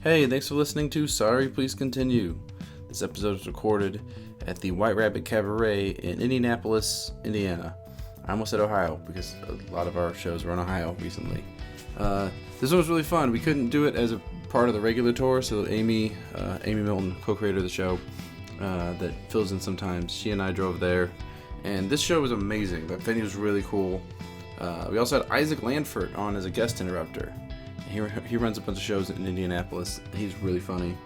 Hey, thanks for listening to Sorry, Please Continue. This episode was recorded at the White Rabbit Cabaret in Indianapolis, Indiana. I almost said Ohio because a lot of our shows were in Ohio recently. This one was really fun. We couldn't do it as a part of the regular tour, so Amy Milton, co-creator of the show, that fills in sometimes, she and I drove there. And this show was amazing. The venue was really cool. We also had Isaac Landfert on as a guest interrupter. He runs a bunch of shows in Indianapolis. He's really funny.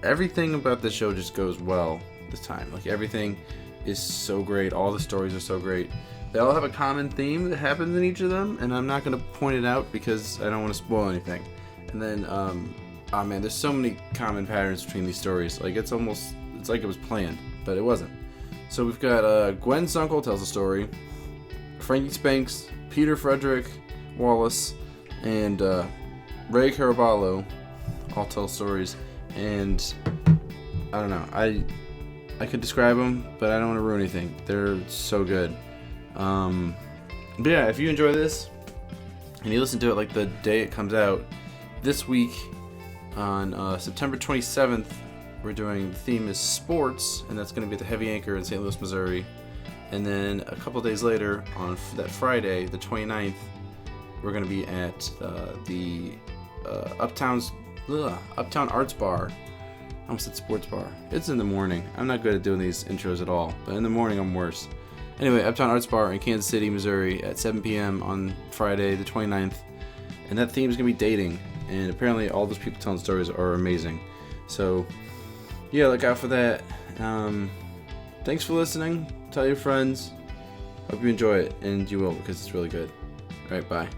Everything about this show just goes well this time. Like, everything is so great. All the stories are so great. They all have a common theme that happens in each of them, and I'm not going to point it out because I don't want to spoil anything. And then, oh man, there's so many common patterns between these stories. Like, it's like it was planned, but it wasn't. So we've got Gwen Sunkel tells a story, Frankie Spanxx, Frederick Wallace, and Ray Caraballo all tell stories. And I don't know, I could describe them, but I don't want to ruin anything. They're so good. But yeah, if you enjoy this and you listen to it like the day it comes out, this week on September 27th, we're doing, the theme is sports, and that's going to be at the Heavy Anchor in St. Louis, Missouri. And then a couple days later, on that Friday, the 29th, we're going to be at the Uptown Arts Bar. I almost said sports bar. It's in the morning. I'm not good at doing these intros at all, but in the morning I'm worse. Anyway, Uptown Arts Bar in Kansas City, Missouri at 7 p.m. on Friday the 29th. And that theme is going to be dating. And apparently all those people telling stories are amazing. So, yeah, look out for that. Thanks for listening. Tell your friends. Hope you enjoy it, and you will, because it's really good. All right, bye.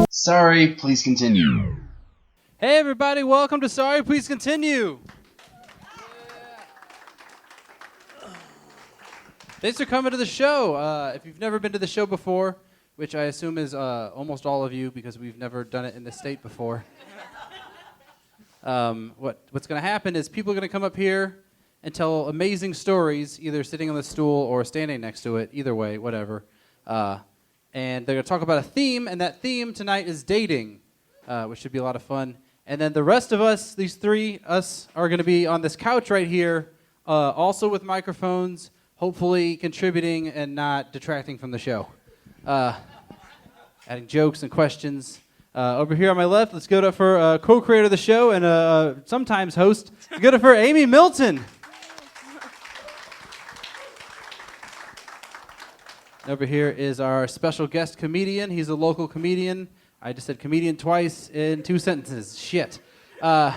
Sorry, please continue. Hey everybody, welcome to Sorry, Please Continue. Thanks for coming to the show. If you've never been to the show before, which I assume is almost all of you because we've never done it in this state before, what's going to happen is people are going to come up here and tell amazing stories, either sitting on the stool or standing next to it, either way, whatever. And they're going to talk about a theme, and that theme tonight is dating, which should be a lot of fun. And then the rest of us, these three, us, are going to be on this couch right here, also with microphones, hopefully contributing and not detracting from the show. Adding jokes and questions. Over here on my left, let's go to for co-creator of the show and sometimes host. Let's go to for Amy Milton. Over here is our special guest comedian. He's a local comedian. I just said comedian twice in 2 sentences. Shit. I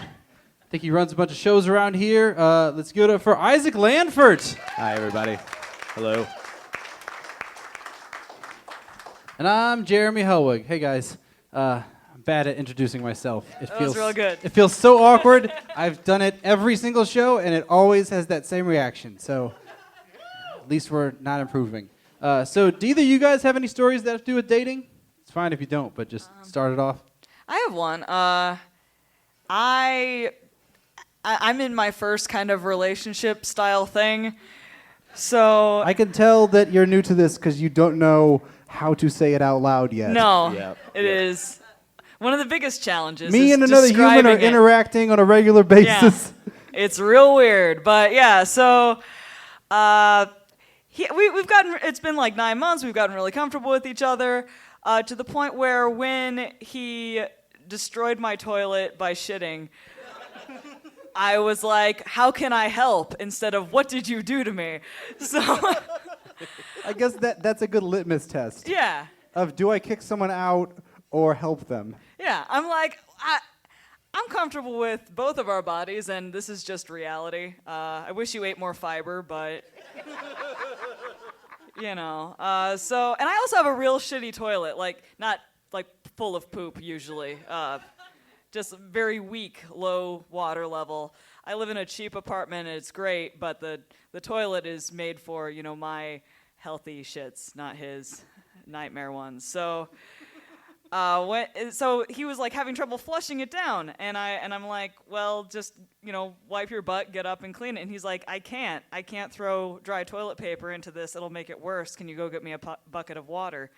think he runs a bunch of shows around here. Let's go to for Isaac Landfert. Hi, everybody. Hello. And I'm Jeremy Helwig. Hey, guys. I'm bad at introducing myself. That was real good. It feels so awkward. I've done it every single show, and it always has that same reaction. So at least we're not improving. So do either of you guys have any stories that have to do with dating? It's fine if you don't, but just start it off. I have one. I'm in my first kind of relationship style thing. So I can tell that you're new to this because you don't know how to say it out loud yet. no, Yep. it is one of the biggest challenges. Me is and another human are describing it. interacting on a regular basis. Yeah. It's real weird, but yeah. So we've gotten. It's been like 9 months. We've gotten really comfortable with each other to the point where when he destroyed my toilet by shitting, I was like, "How can I help?" instead of "What did you do to me?" So I guess that's a good litmus test yeah. of do I kick someone out or help them? Yeah, I'm like, I'm comfortable with both of our bodies, and this is just reality. I wish you ate more fiber, but, you know. So, and I also have a real shitty toilet, like, not, like, full of poop, usually. Just very weak, low water level. I live in a cheap apartment and it's great, but the toilet is made for, my healthy shits, not his nightmare ones. So so he was like having trouble flushing it down, and I'm like, well, just wipe your butt, get up and clean it. And he's like, I can't throw dry toilet paper into this, it'll make it worse. Can you go get me a bucket of water?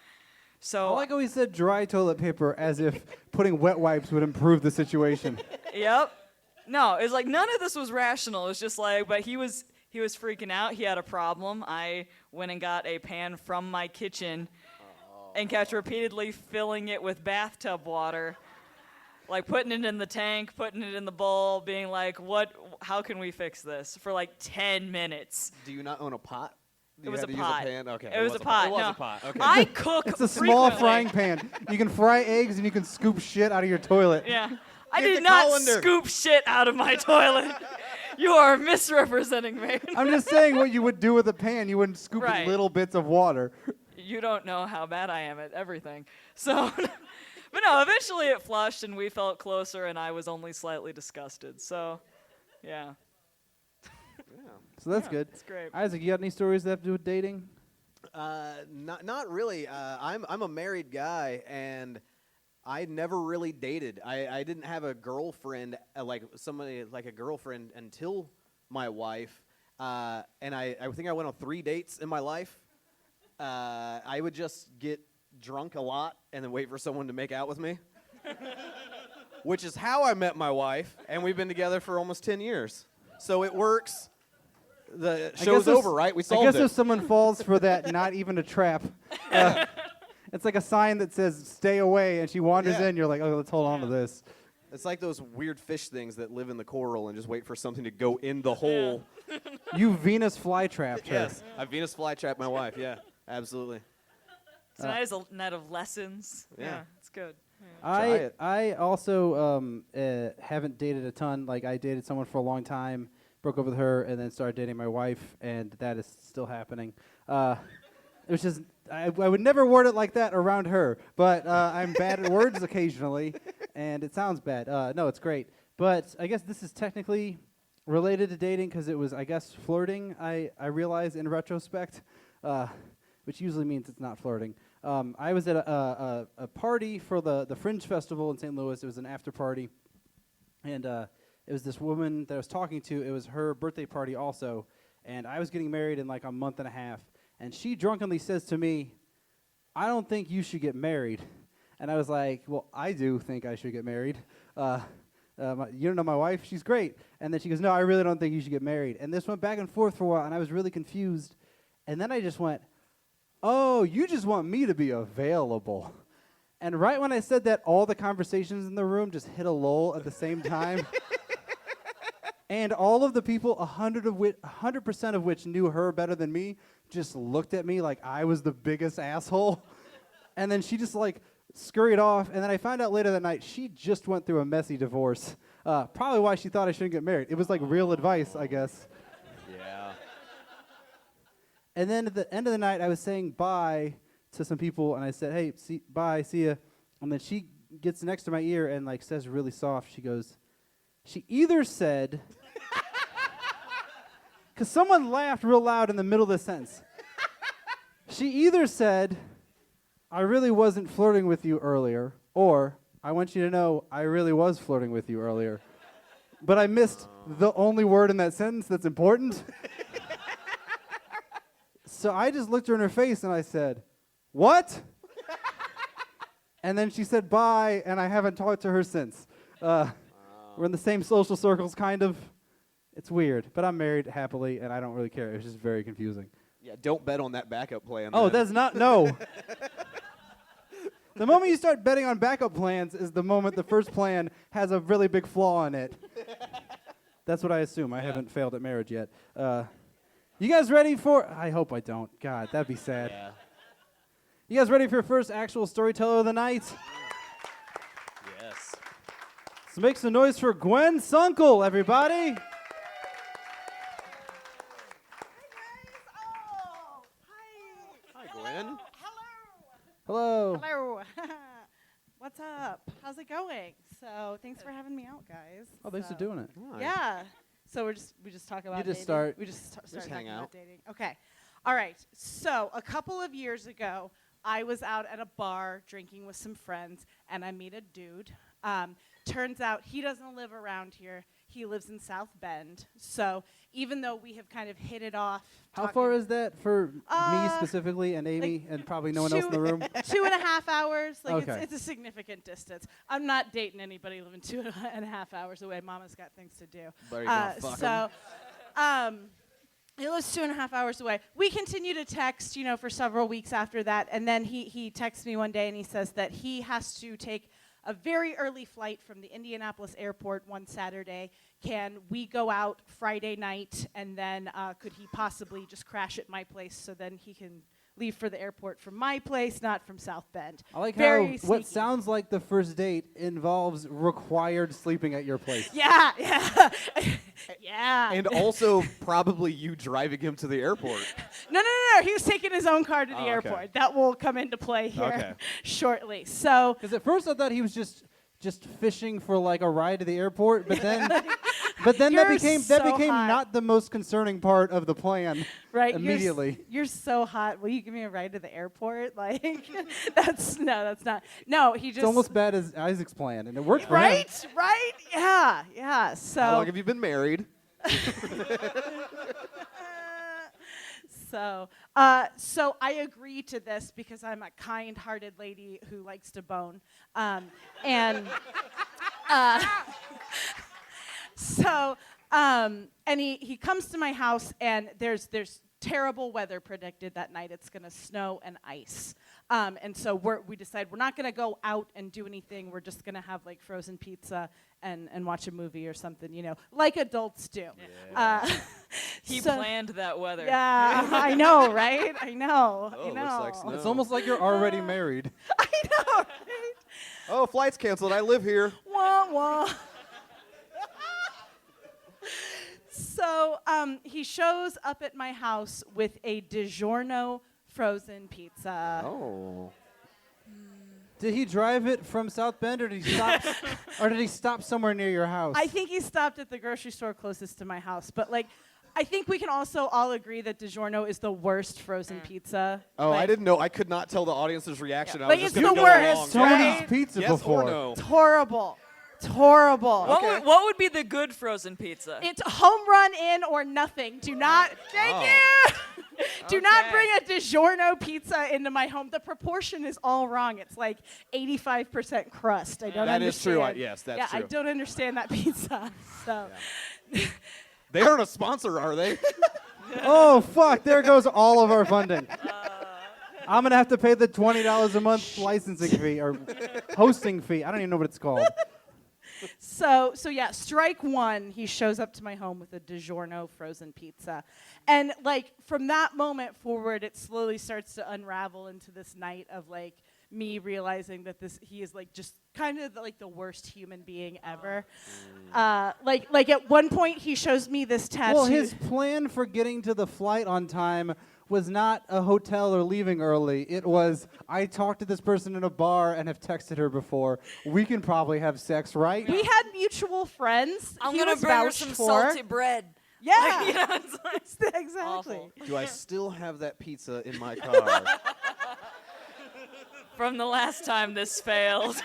So I like how he said dry toilet paper as if putting wet wipes would improve the situation. Yep. No, it's like none of this was rational. It's just like, but he was freaking out. He had a problem. I went and got a pan from my kitchen and kept repeatedly filling it with bathtub water, like putting it in the tank, putting it in the bowl, being like, how can we fix this? For like 10 minutes. Do you not own a pot? It was a pot. Okay. It was a pot. It was No. a pot. Okay. I cook It's a small frequently. frying pan. You can fry eggs and you can scoop shit out of your toilet. Yeah. I Get did the not colander. scoop shit out of my toilet. You are misrepresenting me. I'm just saying what you would do with a pan. You wouldn't scoop Right. little bits of water. You don't know how bad I am at everything. So, but no, eventually it flushed and we felt closer and I was only slightly disgusted. So, yeah. So that's Yeah, good. it's great. Isaac, you got any stories that have to do with dating? Not really. I'm a married guy, and I never really dated. I didn't have a girlfriend, like a girlfriend until my wife. And I think I went on 3 dates in my life. I would just get drunk a lot and then wait for someone to make out with me. Which is how I met my wife, and we've been together for almost 10 years. So it works. The show's over, right? We solved I guess it. if someone falls for that, not even a trap. It's like a sign that says "stay away," and she wanders Yeah. in. You're like, "Oh, let's hold on to this." It's like those weird fish things that live in the coral and just wait for something to go in the hole. You Venus flytrapped her. Yes, I Venus flytrapped my wife. Yeah, absolutely. Tonight is a night of lessons. Yeah. It's good. Try it. I also haven't dated a ton. Like I dated someone for a long time, broke up with her, and then started dating my wife, and that is still happening. It was just I would never word it like that around her, but I'm bad at words occasionally, and it sounds bad. No, it's great, but I guess this is technically related to dating because it was, I guess, flirting. I realize in retrospect, which usually means it's not flirting. I was at a party for the Fringe Festival in St. Louis. It was an after party, and it was this woman that I was talking to. It was her birthday party also, and I was getting married in like a month and a half. And she drunkenly says to me, "I don't think you should get married." And I was like, "Well, I do think I should get married. You don't know my wife? She's great." And then she goes, "No, I really don't think you should get married." And this went back and forth for a while, and I was really confused. And then I just went, "Oh, you just want me to be available." And right when I said that, all the conversations in the room just hit a lull at the same time. And all of the people, 100% of which knew her better than me, just looked at me like I was the biggest asshole. And then she just like scurried off. And then I found out later that night she just went through a messy divorce. Probably why she thought I shouldn't get married. It was like real advice, I guess. Yeah. And then at the end of the night, I was saying bye to some people, and I said, "Hey, bye, see ya." And then she gets next to my ear and like says really soft, she either said, because someone laughed real loud in the middle of the sentence. She either said, "I really wasn't flirting with you earlier," or, "I want you to know I really was flirting with you earlier." But I missed the only word in that sentence that's important. So I just looked her in her face and I said, "What?" And then she said bye, and I haven't talked to her since. We're in the same social circles, kind of. It's weird, but I'm married happily, and I don't really care. It was just very confusing. Yeah, don't bet on that backup plan. Oh, then. that's not, no. The moment you start betting on backup plans is the moment the first plan has a really big flaw in it. That's what I assume. I haven't failed at marriage yet. You guys ready for, I hope I don't. God, that'd be sad. Yeah. You guys ready for your first actual storyteller of the night? Yes. So make some noise for Gwen Sunkel, everybody. Oh, hi. Hi, Gwen. Hello. Hello. What's up? How's it going? So thanks for having me out, guys. Oh, thanks for So- doing it. Hi. Yeah. So we just talk about You just dating? start. We just start Just talking hang about out. dating. Okay. All right. So a couple of years ago, I was out at a bar drinking with some friends, and I meet a dude. Turns out he doesn't live around here. He lives in South Bend. So even though we have kind of hit it off. How far is that for me Uh, specifically and Amy and probably no one else in the room? 2.5 hours. Like Okay. it's a significant distance. I'm not dating anybody living 2.5 hours away. Mama's got things to do. But are you gonna fuck 'em? So, he lives 2.5 hours away. We continue to text, for several weeks after that, and then he texts me one day and he says that he has to take a very early flight from the Indianapolis airport one Saturday. Can we go out Friday night, and then could he possibly just crash at my place so then he can leave for the airport from my place, not from South Bend. I like Very how what sneaky. sounds like the first date involves required sleeping at your place. Yeah, yeah, yeah. And also probably you driving him to the airport. No. He was taking his own car to the Oh, okay. airport. That will come into play here Okay. shortly. So, Because at first I thought he was just fishing for like a ride to the airport, but then that You're became so hot. not the most concerning part of the plan. right, Immediately. You're so hot. Will you give me a ride to the airport? Like, that's not. No, he just. It's almost bad as Isaac's plan, and it worked for him. Right, yeah. So. How long have you been married? So I agree to this because I'm a kind-hearted lady who likes to bone, and he comes to my house, and there's terrible weather predicted that night. It's gonna snow and ice, and so we decide we're not gonna go out and do anything. We're just gonna have like frozen pizza and watch a movie or something, like adults do. He So- planned that weather. Yeah, I know, right? I know. Oh, I looks know. like snow. It's almost like you're already married. I know, right? Oh, flight's canceled. I live here. Wah, wah. So he shows up at my house with a DiGiorno frozen pizza. Oh. Did he drive it from South Bend, or did he stop? Or did he stop somewhere near your house? I think he stopped at the grocery store closest to my house, but I think we can also all agree that DiGiorno is the worst frozen pizza. Oh, Like, I didn't know. I could not tell the audience's reaction. Yeah. I Like, was just it's gonna the go worst, along. Tony's right? Pizza Yes before. or no? It's horrible. It's horrible. What would be the good frozen pizza? It's home run in or nothing. Do not. Thank you. Do not Okay. bring a DiGiorno pizza into my home. The proportion is all wrong. It's like 85% crust. I don't That is understand. true. Yes, that's yeah, true. I don't understand that pizza. So, They aren't a sponsor, are they? Oh fuck! There goes all of our funding. I'm gonna have to pay the $20 a month licensing fee or hosting fee. I don't even know what it's called. so yeah, strike one. He shows up to my home with a DiGiorno frozen pizza, and from that moment forward, it slowly starts to unravel into this night of me realizing that he is just kind of the worst human being ever. At one point he shows me this tattoo. Well, his plan for getting to the flight on time was not a hotel or leaving early. It was, I talked to this person in a bar and have texted her before. We can probably have sex, right? We had mutual friends. I'm He gonna was bring her vouched some for. salty bread. Yeah, You know, it's like exactly. awful. Do I still have that pizza in my car? From the last time this failed.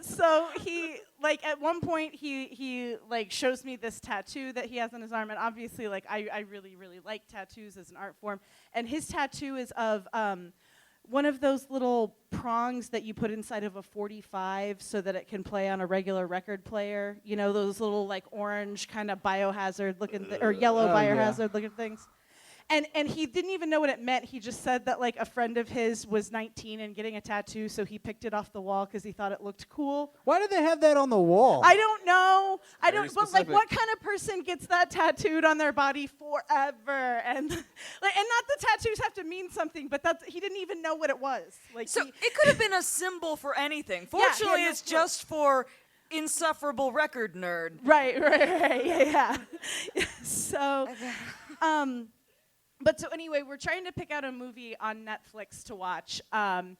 So he at one point he shows me this tattoo that he has on his arm, and obviously I really like tattoos as an art form, and his tattoo is of one of those little prongs that you put inside of a 45 so that it can play on a regular record player. You know, those little orange kind of biohazard looking or yellow biohazard looking things. And he didn't even know what it meant. He just said that a friend of his was 19 and getting a tattoo, so he picked it off the wall because he thought it looked cool. Why did they have that on the wall? I don't know. I Very don't. But specific. what kind of person gets that tattooed on their body forever? And and not the tattoos have to mean something, but he didn't even know what it was. So it could have been a symbol for anything. he had Fortunately, no it's clue. just for insufferable record nerd. Right. Yeah. So, but so anyway, we're trying to pick out a movie on Netflix to watch, and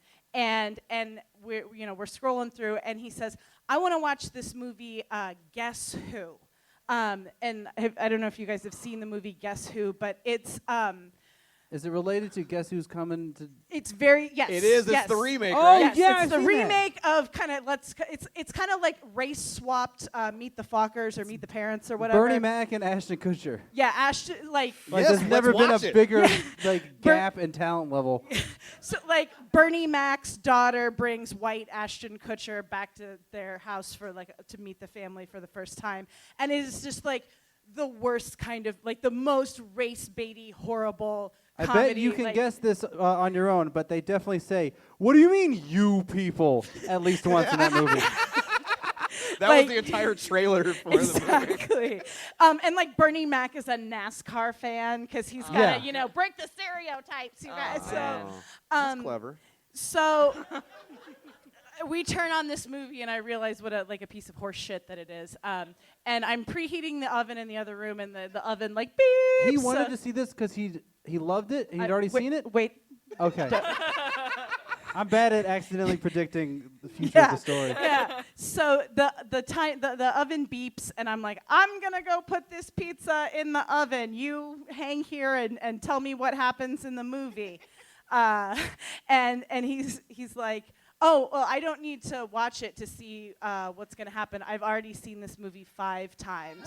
we're scrolling through, and he says, I want to watch this movie, Guess Who. And I don't know if you guys have seen the movie Guess Who, but it's... Is it related to Guess Who's Coming to... It's very, yes. It is. Yes. It's the remake, Oh, right? Yes, yeah, it's I've the seen that. remake of kind of it's kind of like race swapped Meet the Fockers or Meet the Parents or whatever. Bernie Mac and Ashton Kutcher. Yeah, Ashton Like, Yes, there's let's never been a watch it. bigger gap in talent level. So like Bernie Mac's daughter brings white Ashton Kutcher back to their house for to meet the family for the first time, and it is just like the worst kind of the most race baity horrible. I comedy, bet you can guess this on your own, but they definitely say, "What do you mean, you people?" at least once in that movie. That was the entire trailer for the movie. Exactly. And Bernie Mac is a NASCAR fan because he's got to, break the stereotypes, you guys. That's clever. So we turn on this movie and I realize what a piece of horse shit that it is. And I'm preheating the oven in the other room and the oven beeps. He wanted to see this because he loved it. He'd already seen it. Wait. Okay. I'm bad at accidentally predicting the future of the story. Yeah. So the oven beeps and I'm like, I'm gonna go put this pizza in the oven. You hang here and tell me what happens in the movie. And he's like, oh, well, I don't need to watch it to see what's gonna happen. I've already seen this movie 5 times.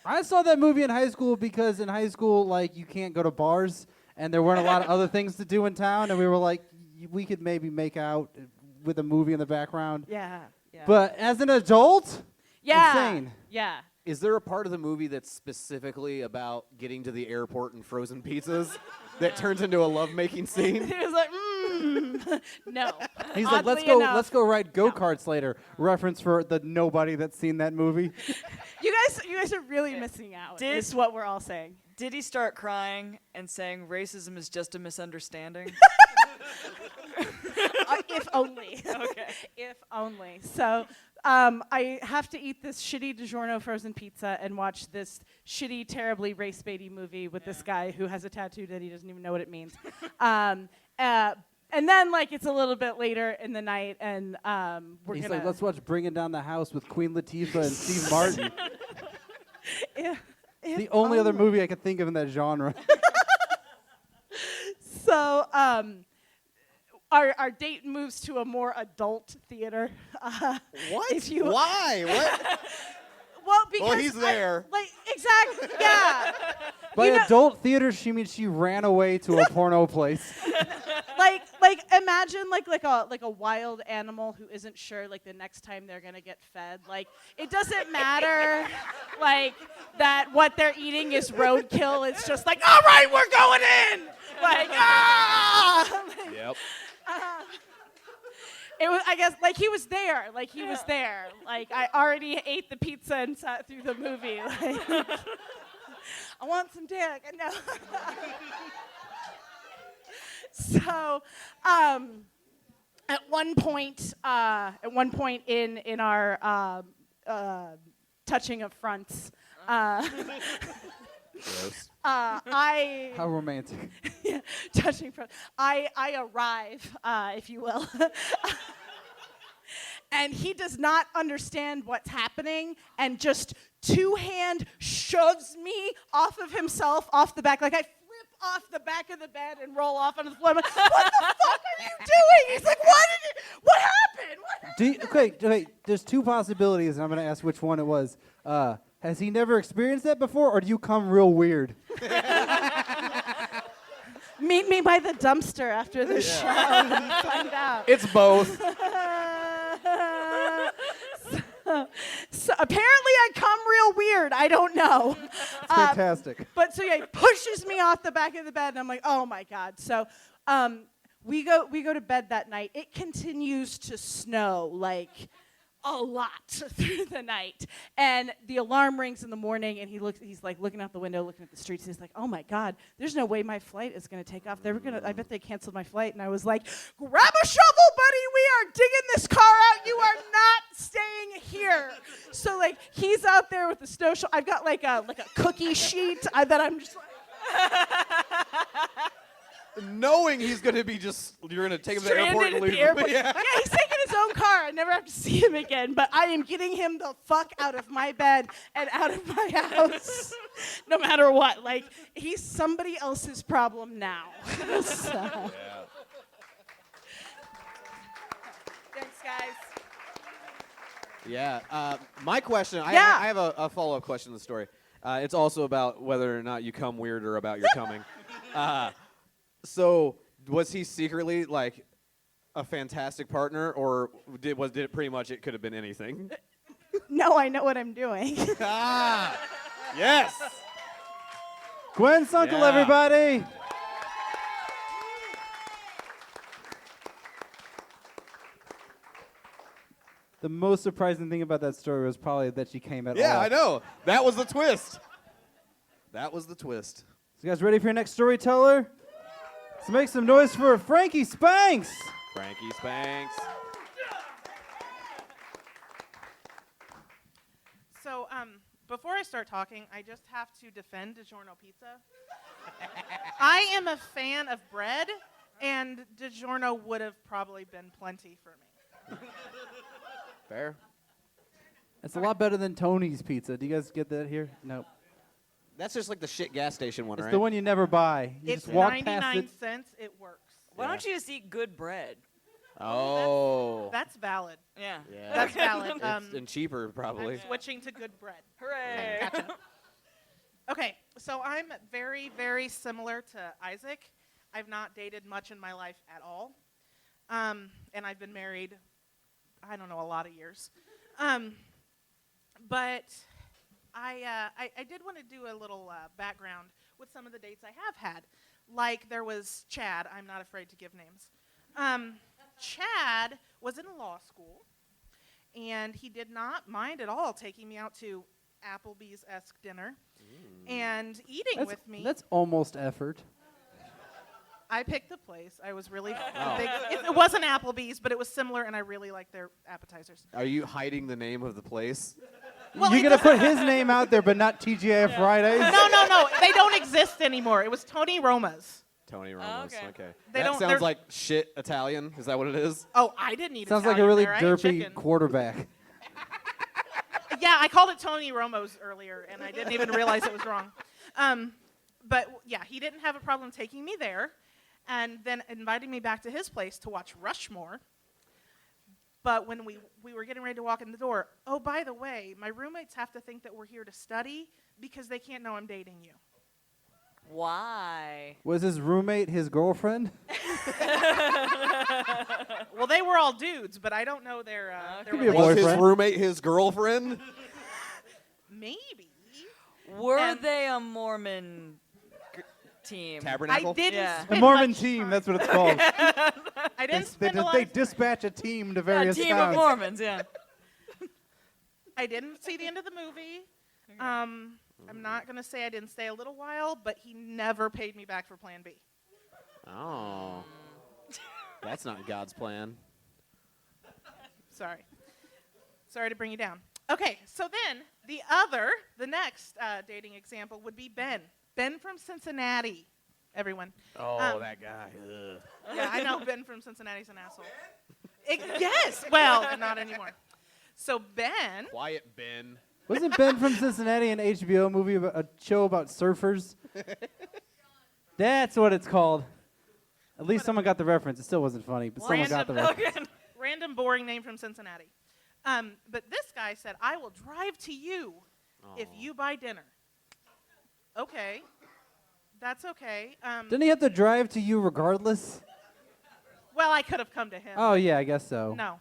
I saw that movie in high school because in high school, you can't go to bars, and there weren't a lot of other things to do in town, and we were like, we could maybe make out with a movie in the background. Yeah. But as an adult, insane. Yeah. Is there a part of the movie that's specifically about getting to the airport and frozen pizzas that turns into a lovemaking scene? He was like, no. He's like, let's go ride go-karts later. Reference for the nobody that's seen that movie. You guys are really missing out. Is what we're all saying. Did he start crying and saying racism is just a misunderstanding? If only. Okay. If only. So I have to eat this shitty DiGiorno frozen pizza and watch this shitty, terribly race-baity movie with this guy who has a tattoo that he doesn't even know what it means. And then, it's a little bit later in the night, and we're He's gonna... like, let's watch Bringing Down the House with Queen Latifah and Steve Martin. The only other movie I could think of in that genre. So, our date moves to a more adult theater. What? If Why? What? Well, because he's there. Exactly, yeah. By adult theater, she means she ran away to a porno place. Imagine like a wild animal who isn't sure the next time they're gonna get fed. It doesn't matter that what they're eating is roadkill. It's just all right, we're going in. Yep. It was, I guess, he was there. He was there. I already ate the pizza and sat through the movie. I want some dick. No. So, at one point in our touching of fronts, Gross. How romantic. yeah, touching front. I arrive, if you will. And he does not understand what's happening and just two-hand shoves me off of himself, off the back. I flip off the back of the bed and roll off onto the floor. I'm like, what the fuck are you doing? He's like, what happened? Okay, there's 2 possibilities, and I'm going to ask which one it was. Has he never experienced that before, or do you come real weird? Meet me by the dumpster after the show and find out. It's both. So apparently I come real weird. I don't know. It's fantastic. But so he pushes me off the back of the bed, and I'm like, oh my god. So we go to bed that night. It continues to snow a lot through the night, and the alarm rings in the morning, and he's looking out the window, looking at the streets, and he's like, oh my god, there's no way my flight is going to take off. I bet they canceled my flight. And I was like, grab a shovel, buddy, we are digging this car out. You are not staying here. So he's out there with the snow shovel. I've got a cookie sheet that I'm just knowing he's going to be you're going to take him to the airport Stranded and at leave the him. airport. Yeah. Yeah, he's taking his own car. I never have to see him again. But I am getting him the fuck out of my bed and out of my house, no matter what. Like, he's somebody else's problem now. So. Thanks, guys. Yeah. My question, Yeah. I have a follow-up question to the story. It's also about whether or not you come weird or about your coming. So was he secretly like a fantastic partner, or did it pretty much it could have been anything? No, I know what I'm doing. Yes. Gwen Sunkel, Yeah. everybody. The most surprising thing about that story was probably that she came at all. Yeah, I know. That was the twist. That was the twist. So you guys ready for your next storyteller? Let's make some noise for Frankie Spanxx. Frankie Spanxx. So, before I start talking, I just have to defend DiGiorno Pizza. I am a fan of bread, and DiGiorno would have probably been plenty for me. Fair. It's a lot better than Tony's Pizza. Do you guys get that here? Nope. That's just like the shit gas station one, It's right? the one you never buy. You It's just walk 99 past it. cents. It works. Why don't you just eat good bread? Oh. That's valid. Yeah. Yeah. That's valid. And cheaper, probably. I'm switching to good bread. Hooray. Gotcha. Okay, so I'm very, very similar to Isaac. I've not dated much in my life at all. And I've been married, I don't know, a lot of years. But I did want to do a little background with some of the dates I have had. Like there was Chad. I'm not afraid to give names. Chad was in law school, and he did not mind at all taking me out to Applebee's-esque dinner and eating with me. That's almost effort. I picked the place. I was really big. It wasn't Applebee's, but it was similar, and I really liked their appetizers. Are you hiding the name of the place? Well, You're it going to doesn't- put his name out there, but not TGI Fridays? No. They don't exist anymore. It was Tony Roma's. Tony Ramos. okay. Okay. They That don't- sounds they're- like shit Italian. Is that what it is? Oh, I didn't eat Sounds like a Italian really there. I ate derpy chicken. quarterback. Yeah, I called it Tony Romo's earlier, and I didn't even realize it was wrong. But yeah, he didn't have a problem taking me there, and then inviting me back to his place to watch Rushmore. But when we were getting ready to walk in the door, oh, by the way, my roommates have to think that we're here to study because they can't know I'm dating you. Why? Was his roommate his girlfriend? Well, they were all dudes, but I don't know their Could be a Was his boyfriend. roommate his girlfriend? maybe. Were And- they a Mormon team? Tabernacle? I didn't. Yeah. A spend Mormon much team, time- that's what it's called. I didn't spend a lot They of time. dispatch a team to A various team of towns. Mormons, yeah. I didn't see the end of the movie. I'm not going to say I didn't stay a little while, but he never paid me back for Plan B. Oh. That's not God's plan. Sorry. Sorry to bring you down. Okay, so then the next dating example would be Ben. Ben from Cincinnati, everyone. Oh, that guy. Ugh. Yeah, I know Ben from Cincinnati's an asshole. Yes, well, not anymore. So Ben, Quiet Ben. Wasn't Ben from Cincinnati an HBO movie, about a show about surfers? That's what it's called. At least someone got the reference. It still wasn't funny, but someone got the reference. random boring name from Cincinnati. But this guy said, I will drive to you if you buy dinner. Okay. That's okay. Didn't he have to drive to you regardless? Well, I could have come to him. Oh, yeah, I guess so. No.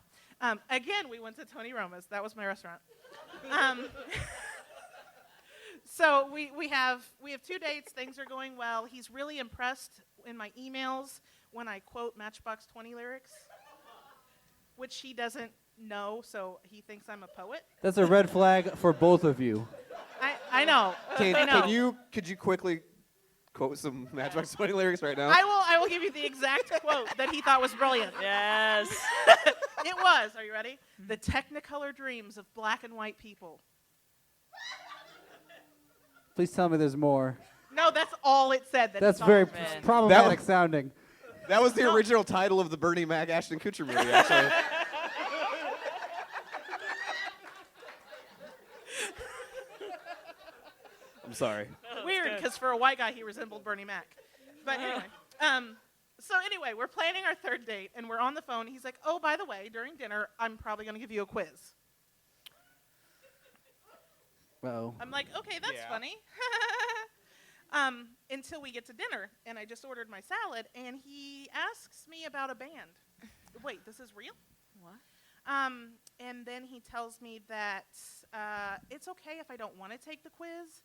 Again, we went to Tony Roma's. That was my restaurant. So we have 2 dates. Things are going well. He's really impressed in my emails when I quote Matchbox 20 lyrics, which he doesn't know, so he thinks I'm a poet. That's a red flag for both of you. I know. I know. Could you quickly quote some Matchbox 20 lyrics right now? I will give you the exact quote that he thought was brilliant. Yes. It was. Are you ready? The technicolor dreams of black and white people. Please tell me there's more. No, that's all it said. That's he very thought. Man. problematic sounding. That was the original title of the Bernie Mac Ashton Kutcher movie, actually. I'm sorry. Weird, because for a white guy, he resembled Bernie Mac. But anyway, so anyway, we're planning our third date, and we're on the phone. He's like, "Oh, by the way, during dinner, I'm probably going to give you a quiz." Uh-oh. I'm like, "Okay, that's funny." Until we get to dinner, and I just ordered my salad, and he asks me about a band. Wait, this is real? What? And then he tells me that it's okay if I don't want to take the quiz,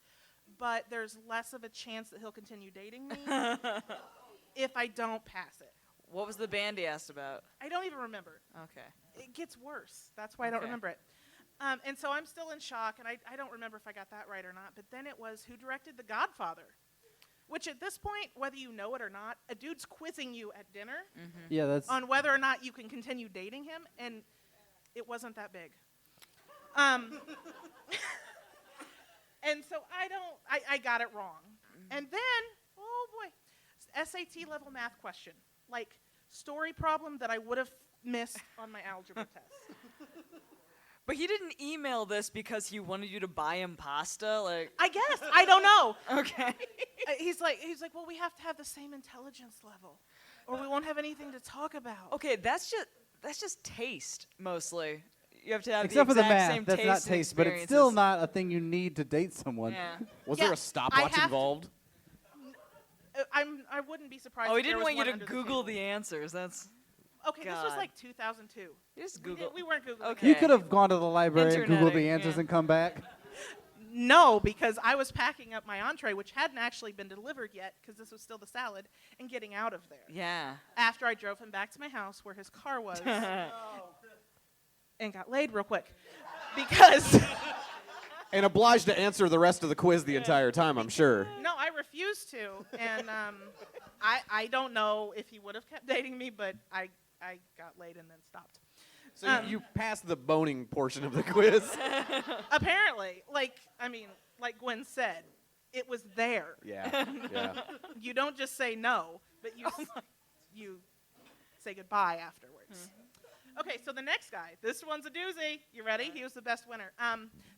but there's less of a chance that he'll continue dating me if I don't pass it. What was the band he asked about? I don't even remember. Okay. It gets worse. That's why I don't Okay. remember it. And so I'm still in shock, and I don't remember if I got that right or not. But then it was who directed The Godfather, which at this point, whether you know it or not, a dude's quizzing you at dinner Yeah, that's on whether or not you can continue dating him, and it wasn't that big. And so I got it wrong. And then, oh boy, SAT level math question, like story problem that I would have missed on my algebra test. But he didn't email this because he wanted you to buy him pasta, like. I guess, I don't know. Okay. He's like, well, we have to have the same intelligence level, or we won't have anything to talk about. Okay, that's just taste mostly. You have to have except the for the exact math. same That's not taste and taste, but it's still experiences. not a thing you need to date someone. Yeah. Was Yeah, there a I stopwatch have to- involved? I wouldn't be surprised. Oh, he if there didn't was want you one to under Google the the answers. That's. Okay, this was God. like 2002. You just We, Google. we weren't Googling. Okay. You could have gone to the library and Googled the Interneting, answers yeah. and come back. No, because I was packing up my entree, which hadn't actually been delivered yet, because this was still the salad, and getting out of there. Yeah. After I drove him back to my house where his car was, and got laid real quick, because And obliged to answer the rest of the quiz the entire time, I'm sure. no, I refused to, and I don't know if he would have kept dating me, but I got laid and then stopped. So you passed the boning portion of the quiz. Apparently, like Gwen said, it was there. Yeah. You don't just say no, but you say goodbye afterwards. Okay, so the next guy. This one's a doozy. You ready? He was the best winner.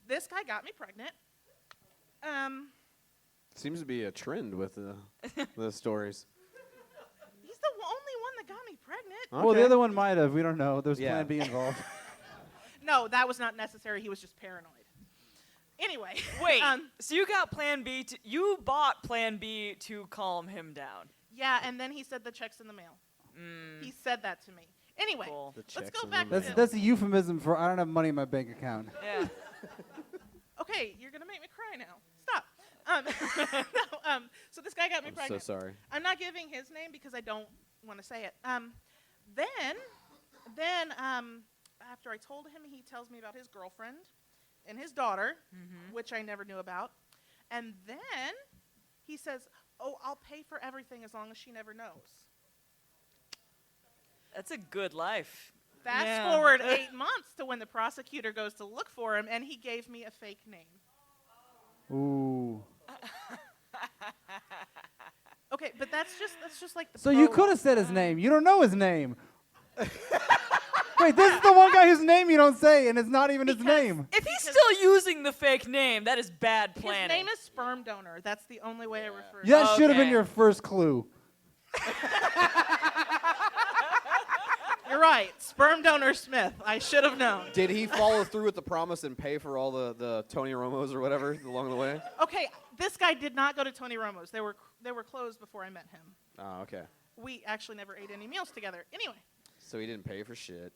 This guy got me pregnant. Seems to be a trend with the stories. He's the only one that got me pregnant. Well, the Okay. other one might have. We don't know. There's Yeah. Plan B involved. No, that was not necessary. He was just paranoid. Anyway. Wait. So you got Plan B. You bought Plan B to calm him down. Yeah, and then he said the check's in the mail. He said that to me. Anyway, Cool. The let's check's go in the back mail. to That's a euphemism for I don't have money in my bank account. Yeah. Okay, you're going to make me cry now. Stop. So this guy got me I'm so pregnant. sorry. I'm not giving his name because I don't want to say it. Then after I told him, he tells me about his girlfriend and his daughter, which I never knew about. And then he says, "Oh, I'll pay for everything as long as she never knows." That's a good life. Fast Yeah. forward 8 months to when the prosecutor goes to look for him, and he gave me a fake name. Ooh. Okay, but that's just like the. So you prologue. could have said his name. You don't know his name. Wait, this is the one guy whose name you don't say, and it's not even his Because- name. If he's still using the fake name, that is bad His planning. name is sperm donor. That's the only way I refer. That should have been Okay. your first clue. You're right, sperm donor Smith. I should have known. Did he follow through with the promise and pay for all the Tony Romos or whatever along the way? Okay, this guy did not go to Tony Romo's. They were closed before I met him. Oh, okay. We actually never ate any meals together. Anyway, So he didn't pay for shit.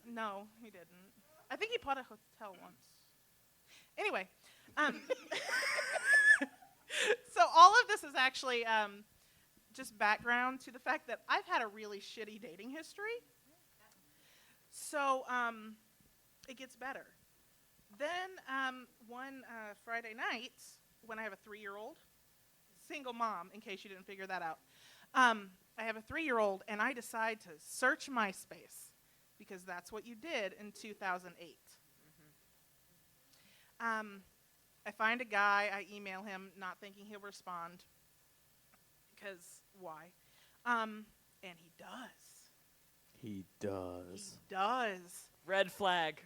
no, he didn't. I think he bought a hotel once. Anyway, so all of this is actually just background to the fact that I've had a really shitty dating history. So it gets better. Then one Friday night, when I have a 3-year-old, single mom, in case you didn't figure that out, I have a 3-year-old, and I decide to search MySpace because that's what you did in 2008. I find a guy, I email him, not thinking he'll respond, because why? And he does. He does. He does. Red flag.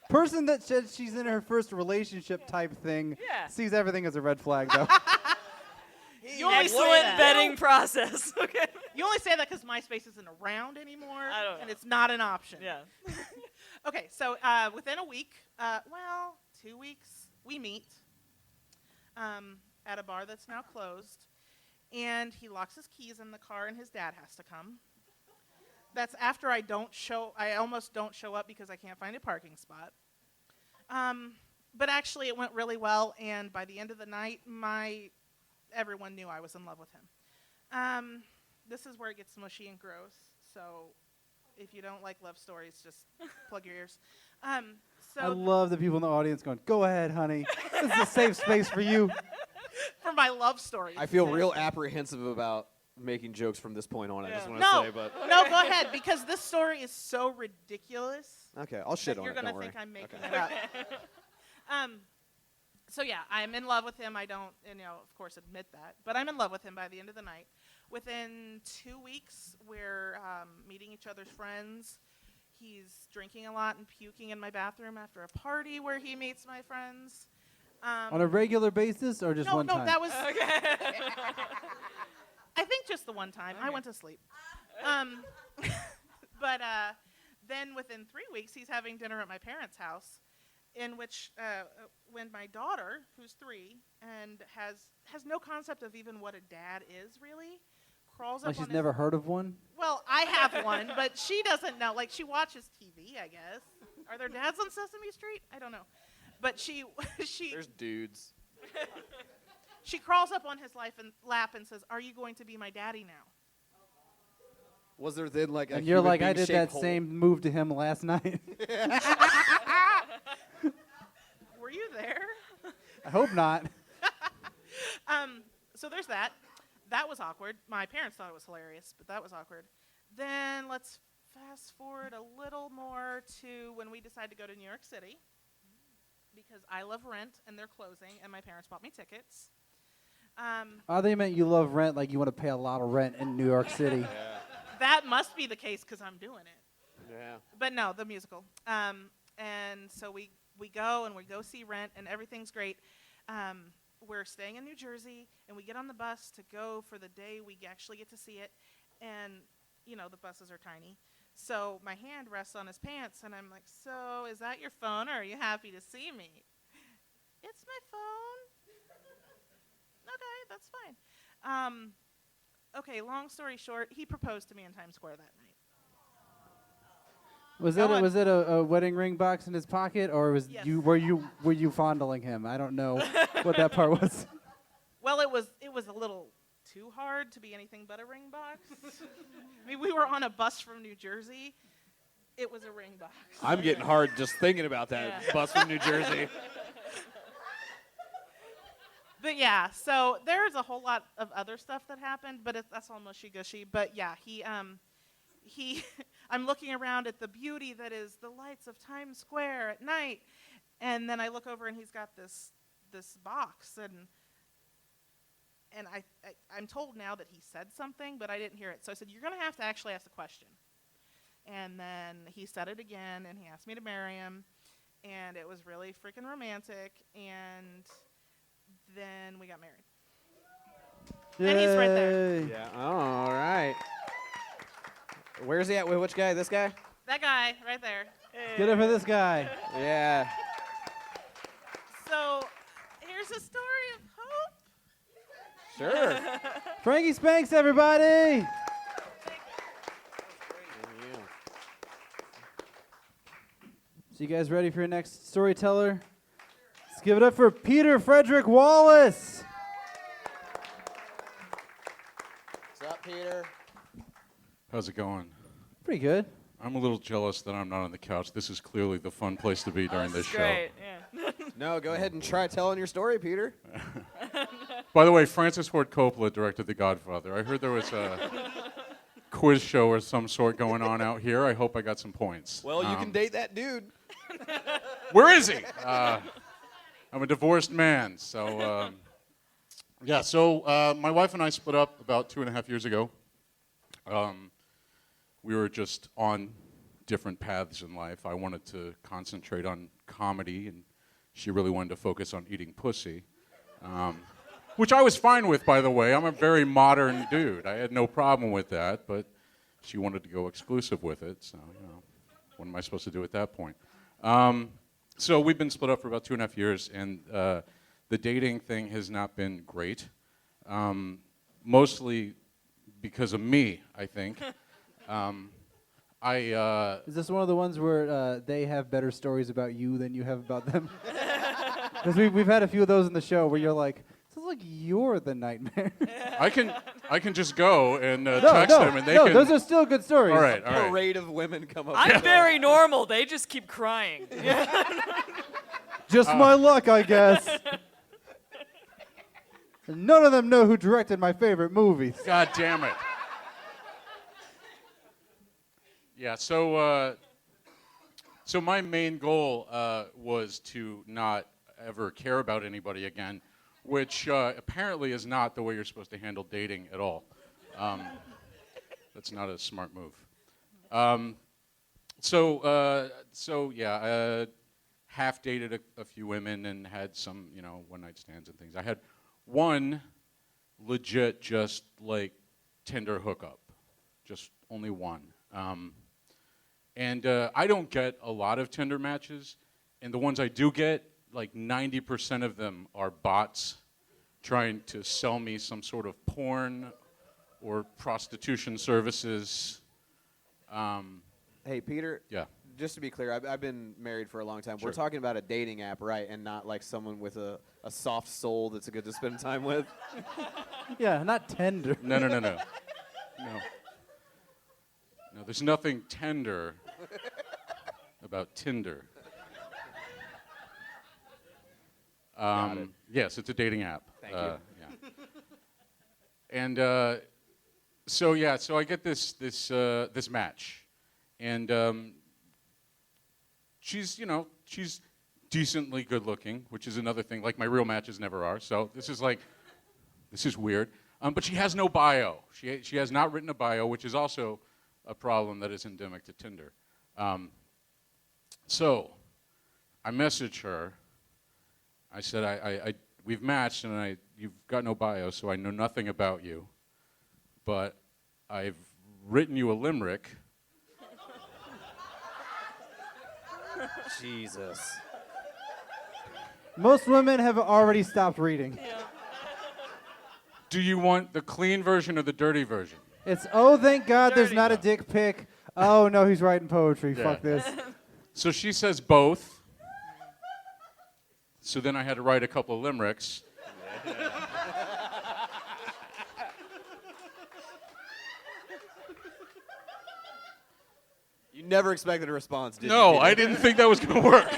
Person that says she's in her first relationship type thing Yeah. sees everything as a red flag, though. You only say Excellent that. vetting process. Okay. You only say that because MySpace isn't around anymore, I don't know. and it's not an option. Yeah. Okay, so within a week, 2 weeks, we meet at a bar that's now closed, and he locks his keys in the car, and his dad has to come. That's after I almost don't show up because I can't find a parking spot. But actually, it went really well, and by the end of the night, everyone knew I was in love with him. This is where it gets mushy and gross, so if you don't like love stories, just plug your ears. I So love the people in the audience going, "Go ahead, honey. This is a safe space for you." for my love stories. I feel real apprehensive about making jokes from this point on. I just Yeah. want to No, say, but no, go ahead, because this story is so ridiculous. okay, I'll shit that on you're it. gonna Don't think worry. I'm making Okay. it up. So yeah, I'm in love with him. I don't, of course, admit that, but I'm in love with him by the end of the night. Within 2 weeks, we're meeting each other's friends. He's drinking a lot and puking in my bathroom after a party where he meets my friends. On a regular basis or just no, one no, time? that was. I think just the one time. I went to sleep. But then within 3 weeks, he's having dinner at my parents' house, in which when my daughter, who's 3 and has no concept of even what a dad is really, crawls up Like on she's his. never heard of one? Well, I have one, but she doesn't know. Like, she watches TV, I guess. Are there dads on Sesame Street? I don't know. But she There's dudes. she crawls up on his lap and says, "Are you going to be my daddy now?" Was there then like a And you're human like, I being did shaped that hole? same move to him last night. Were you there? I hope not. So there's that. That was awkward. My parents thought it was hilarious, but that was awkward. Then let's fast forward a little more to when we decided to go to New York City, because I love Rent and they're closing, and my parents bought me tickets. They meant you love rent, like you want to pay a lot of rent in New York City. That must be the case because I'm doing it. Yeah. But no, the musical. And so we go and we go see Rent, and everything's great. We're staying in New Jersey, and we get on the bus to go for the day we actually get to see it. And, the buses are tiny. So my hand rests on his pants, and I'm like, "So is that your phone, or are you happy to see me?" "It's my phone." "Okay, that's fine." Okay, long story short, he proposed to me in Times Square that night. Was Go on. it a wedding ring box in his pocket, or was Yes. were you fondling him? I don't know what that part was. Well, it was a little too hard to be anything but a ring box. I mean, we were on a bus from New Jersey. It was a ring box. I'm getting hard just thinking about that Yeah. bus from New Jersey. But yeah, so there's a whole lot of other stuff that happened, but that's all mushy-gushy. But yeah, he I'm looking around at the beauty that is the lights of Times Square at night, and then I look over and he's got this box, and I'm told now that he said something, but I didn't hear it. So I said, "You're going to have to actually ask the question." And then he said it again, and he asked me to marry him, and it was really freaking romantic, and then we got married. And he's right there. Yay. Yeah. All right. Where's he at? Which guy? This guy? That guy right there. Get it for this guy. Yeah. So here's a story of hope. Sure. Frankie Spanxx, everybody. So you guys ready for your next storyteller? Let's give it up for Peter Frederick Wallace. What's up, Peter? How's it going? Pretty good. I'm a little jealous that I'm not on the couch. This is clearly the fun place to be during this show. Great. Yeah. No, go ahead and try telling your story, Peter. By the way, Francis Ford Coppola directed The Godfather. I heard there was quiz show or some sort going on out here. I hope I got some points. Well, you can date that dude. Where is he? I'm a divorced man, so yeah. So my wife and I split up about 2.5 years ago. We were just on different paths in life. I wanted to concentrate on comedy, and she really wanted to focus on eating pussy, which I was fine with, by the way. I'm a very modern dude. I had no problem with that, but she wanted to go exclusive with it, so what am I supposed to do at that point? So we've been split up for about 2.5 years, and the dating thing has not been great, mostly because of me, I think. Is this one of the ones where they have better stories about you than you have about them? Because we've had a few of those in the show where you're like, sounds like you're the nightmare. I can just go and text them, and they can. Those are still good stories. All right, all right. Parade of women come up. I'm very normal. They just keep crying. Just my luck, I guess. None of them know who directed my favorite movies. God damn it. Yeah, so my main goal was to not ever care about anybody again, which apparently is not the way you're supposed to handle dating at all. That's not a smart move. So yeah, half dated a few women and had some, one-night stands and things. I had one legit just like Tinder hookup, just only one. And I don't get a lot of Tinder matches, and the ones I do get, like 90% of them are bots trying to sell me some sort of porn or prostitution services. Hey, Peter. Yeah. Just to be clear, I've been married for a long time. Sure. We're talking about a dating app, right? And not like someone with a soft soul that's good to spend time with. Yeah, not tender. No. No, there's nothing tender about Tinder. Yes, it's a dating app. Thank you. Yeah. And so I get this match, and she's decently good looking, which is another thing. Like my real matches never are. So this is weird. But she has no bio. She has not written a bio, which is also a problem that is endemic to Tinder. So I message her. I said, we've matched, and you've got no bio, so I know nothing about you. But I've written you a limerick. Jesus. Most women have already stopped reading. Yeah. Do you want the clean version or the dirty version? It's, oh, thank God there's Dirty. not a dick pic. Oh, no, he's writing poetry. Yeah. Fuck this. So she says both. So then I had to write a couple of limericks. You never expected a response, did you? No, Peter? I didn't think that was going to work.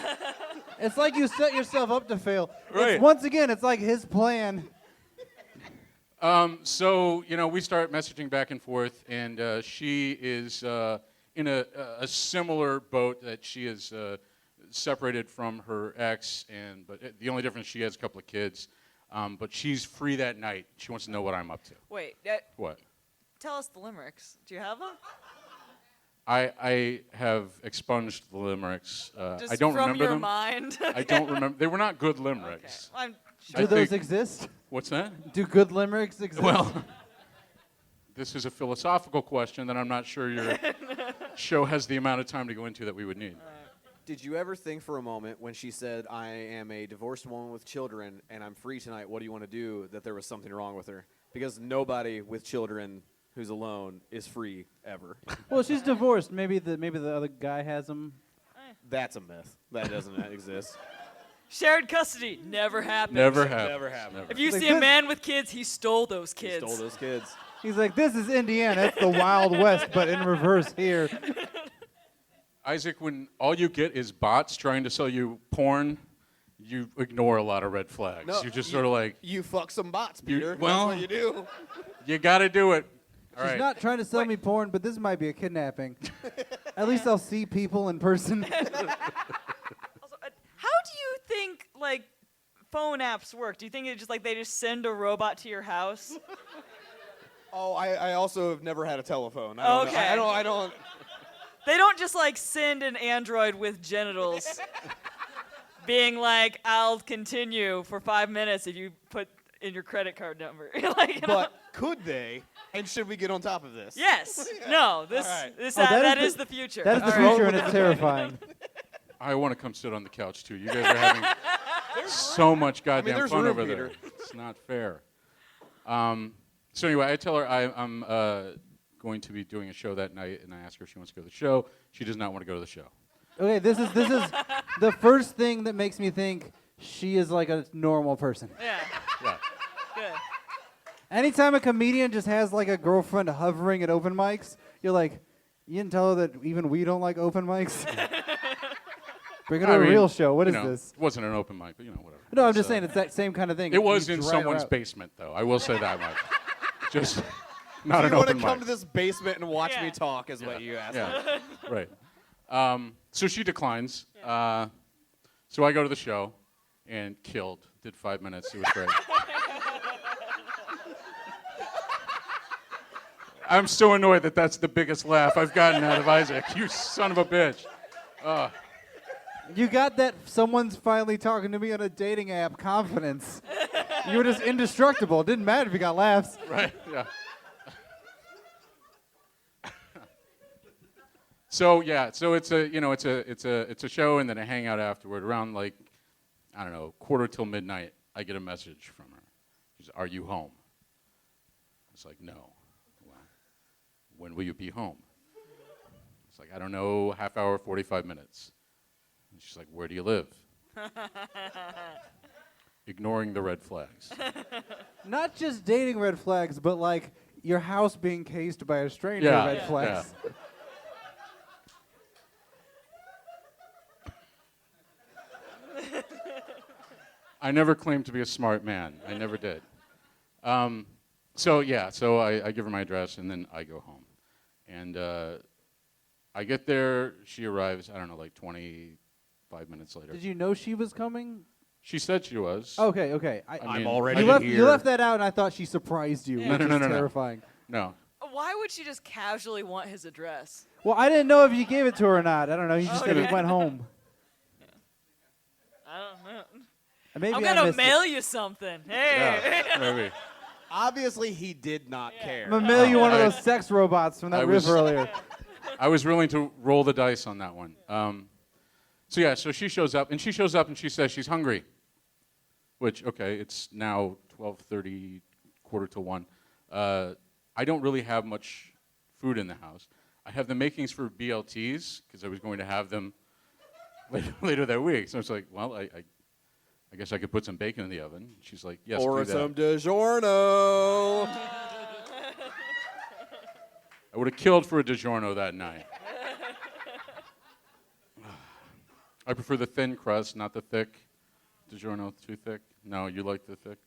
It's like you set yourself up to fail. Right. Once again, it's like his plan. So, we start messaging back and forth, and she is in a similar boat that she is separated from her ex, but the only difference, she has a couple of kids, but she's free that night. She wants to know what I'm up to. Wait, What? tell us the limericks. Do you have them? I have expunged the limericks. Just I don't from remember your them. mind. I don't remember. They were not good Okay. limericks. Well, I'm I Do those think- exist? What's that? Do good limericks exist? Well, this is a philosophical question that I'm not sure your show has the amount of time to go into that we would need. Did you ever think for a moment when she said, I am a divorced woman with children and I'm free tonight, what do you want to do, that there was something wrong with her? Because nobody with children who's alone is free ever. Well, she's divorced. Maybe the other guy has them. That's a myth. That doesn't exist. shared custody. Never happened. Never happened. Never happened. If you Like see a this- man with kids, he stole those He kids. stole those kids. He's like, this is Indiana. It's the Wild West, but in reverse here. Isaac, when all you get is bots trying to sell you porn, you ignore a lot of red flags. No, you just sort of like, You fuck some bots, You- Peter. well- That's what you do. you got to do it. All She's right. not trying to sell me porn, but this might be a kidnapping. At least I'll see people in person. Also, how do you think like phone apps work? Do you think it's just like they just send a robot to your house? Oh, I also have never had a telephone. I don't know. Okay. I don't. They don't just like send an android with genitals being like, I'll continue for 5 minutes if you put in your credit card number. Like, you know? But could they? And should we get on top of this? Yes. No, this, All right. this Oh, that is the future. That is the All right. future, and it's terrifying. I want to come sit on the couch too. You guys are having so much goddamn there's fun room, over there. Peter. It's not fair. So anyway, I tell her I'm going to be doing a show that night, and I ask her if she wants to go to the show. She does not want to go to the show. Okay, this is the first thing that makes me think she is like a normal person. Yeah. Yeah. Good. Anytime a comedian just has like a girlfriend hovering at open mics, you're like, you didn't tell her that even we don't like open mics? Bring her to a real show. What is this? It wasn't an open mic, but whatever. No, I'm just saying it's that same kind of thing. It was You in drag her someone's out. basement, though. I will say that much. Just not You an want open to come mic. to this basement and watch Yeah. me talk is what you asked. Yeah, right. So she declines. So I go to the show and killed. Did 5 minutes. It was great. I'm so annoyed that that's the biggest laugh I've gotten out of Isaac. You son of a bitch. You got that someone's finally talking to me on a dating app confidence. You were just indestructible. It didn't matter if you got laughs. Right. Yeah. So it's a show, and then a hangout afterward. Around like, I don't know, quarter till midnight, I get a message from her. She's, "Are you home?" It's like, "No." Well, when will you be home? It's like, "I don't know, half hour, 45 minutes." And she's like, "Where do you live?" Ignoring the red flags. Not just dating red flags, but like your house being cased by a stranger Yeah, red yeah. flags. I never claimed to be a smart man. I never did. So I give her my address, and then I go home. And I get there, she arrives, I don't know, like 25 minutes later. Did you know she was coming? She said she was. Okay. I mean, already You left, here. you left that out, and I thought she surprised you, No, which no, is no, no. terrifying. No. Why would she just casually want his address? Well, I didn't know if you gave it to her or not. I don't know. You just said he went home. I don't know. And maybe I'm I gonna missed mail you something. Hey. Yeah, maybe. Obviously, he did not care. I'm gonna mail you one of I- those sex robots from that I riff was- earlier. I was willing to roll the dice on that one. So she shows up, and she says she's hungry. Which, okay, it's now 12:30, quarter to 1. I don't really have much food in the house. I have the makings for BLTs, because I was going to have them later that week. So it's like, well, I guess I could put some bacon in the oven. She's like, yes, Or do that. some DiGiorno. I would have killed for a DiGiorno that night. I prefer the thin crust, not the thick. DiGiorno too thick? No, you like the thick?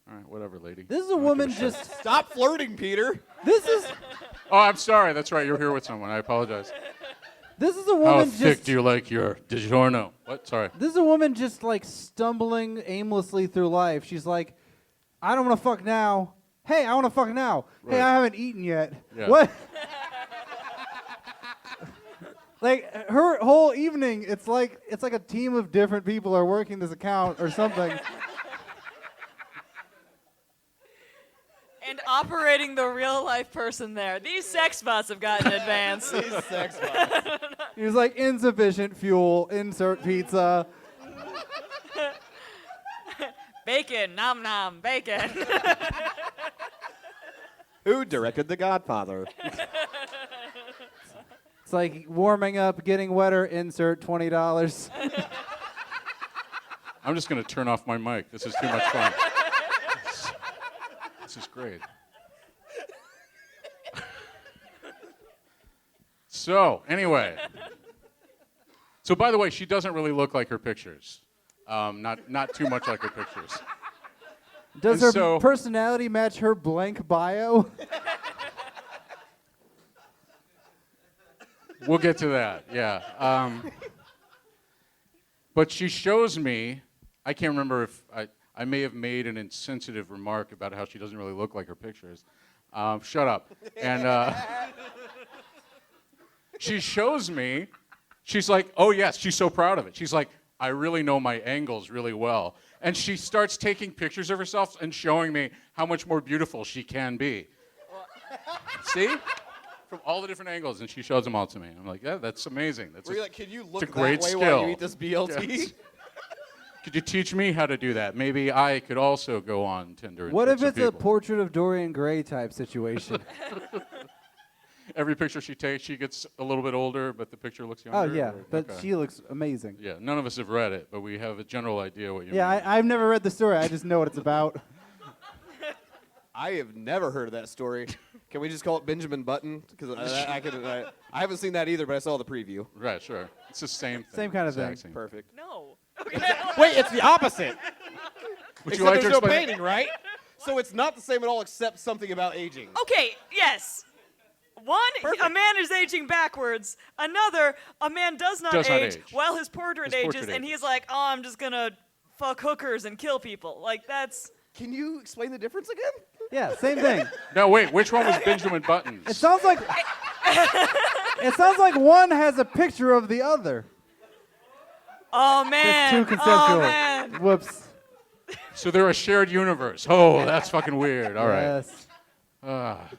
All right, whatever, lady. This is a I don't woman give a shit. just. Stop flirting, Peter. This is Oh, I'm sorry. That's right. You're here with someone. I apologize. a How woman thick just. do you like your DiGiorno? What? Sorry. This is a woman just like stumbling aimlessly through life. She's like, I don't want to fuck now. Hey, I want to fuck now. Hey, Right. I haven't eaten yet. Yeah. What? Like her whole evening, it's like a team of different people are working this account or something. And operating the real life person there. These sex bots have gotten advanced. These sex bots. He was like, insufficient fuel, insert pizza. Bacon, nom nom, bacon. Who directed The Godfather? It's like warming up, getting wetter, insert $20. I'm just going to turn off my mic. This is too much fun. This is great. So, anyway. So, by the way, she doesn't really look like her pictures. Not too much like her pictures. Does And her so- personality match her blank bio? We'll get to that, yeah. But she shows me, I can't remember if I may have made an insensitive remark about how she doesn't really look like her pictures. Shut up. And she shows me, she's like, oh yes, she's so proud of it. She's like, I really know my angles really well. And she starts taking pictures of herself and showing me how much more beautiful she can be. See? From all the different angles, and she shows them all to me. I'm like, yeah, that's amazing. That's like, can you look a great that way skill. while you eat this BLT? Yes. Could you teach me how to do that? Maybe I could also go on Tinder. And What trick if some it's a people. portrait of Dorian Gray type situation? Every picture she takes, she gets a little bit older, but the picture looks younger? Oh yeah, or- but okay. she looks amazing. Yeah, none of us have read it, but we have a general idea what you Yeah, mean. I've never read the story. I just know what it's about. I have never heard of that story. Can we just call it Benjamin Button? Because I haven't seen that either, but I saw the preview. Right, sure. It's the same thing. Same kind of Exact thing. same. Perfect. No. Wait, it's the opposite. Would Except you like to there's no explain? painting, right? So it's not the same at all, except something about aging. Okay, yes. One, a man is aging backwards. Another, a man does not age while his portrait ages, and he's like, oh, I'm just going to fuck hookers and kill people. Like, that's... Can you explain the difference again? Yeah, same thing. No, wait, which one was Benjamin Buttons? It sounds like one has a picture of the other. Oh, man. It's too conceptual. Oh, man. Whoops. So they're a shared universe. Oh, that's fucking weird. All right. Yes.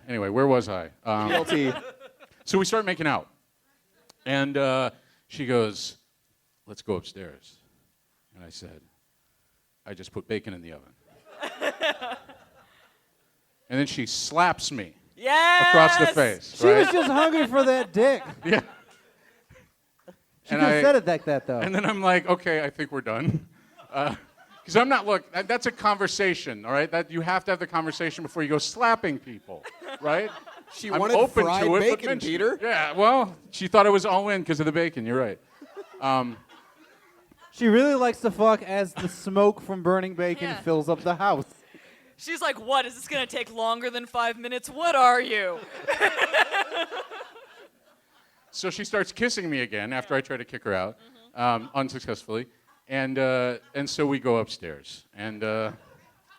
Anyway, where was I? BLT. So we start making out. And she goes, let's go upstairs. And I said, I just put bacon in the oven. And then she slaps me across the face. She was just hungry for that dick. Yeah. She could have said it like that, though. And then I'm like, okay, I think we're done. Because I'm not, look, that's a conversation, all right? That you have to have the conversation before you go slapping people, right? She I'm wanted open fried to it, bacon, but Peter. Yeah, well, she thought I was all in because of the bacon. You're right. She really likes to fuck as the smoke from burning bacon fills up the house. She's like, what? Is this going to take longer than 5 minutes? What are you? So she starts kissing me again after I try to kick her out, unsuccessfully. And so we go upstairs. And Do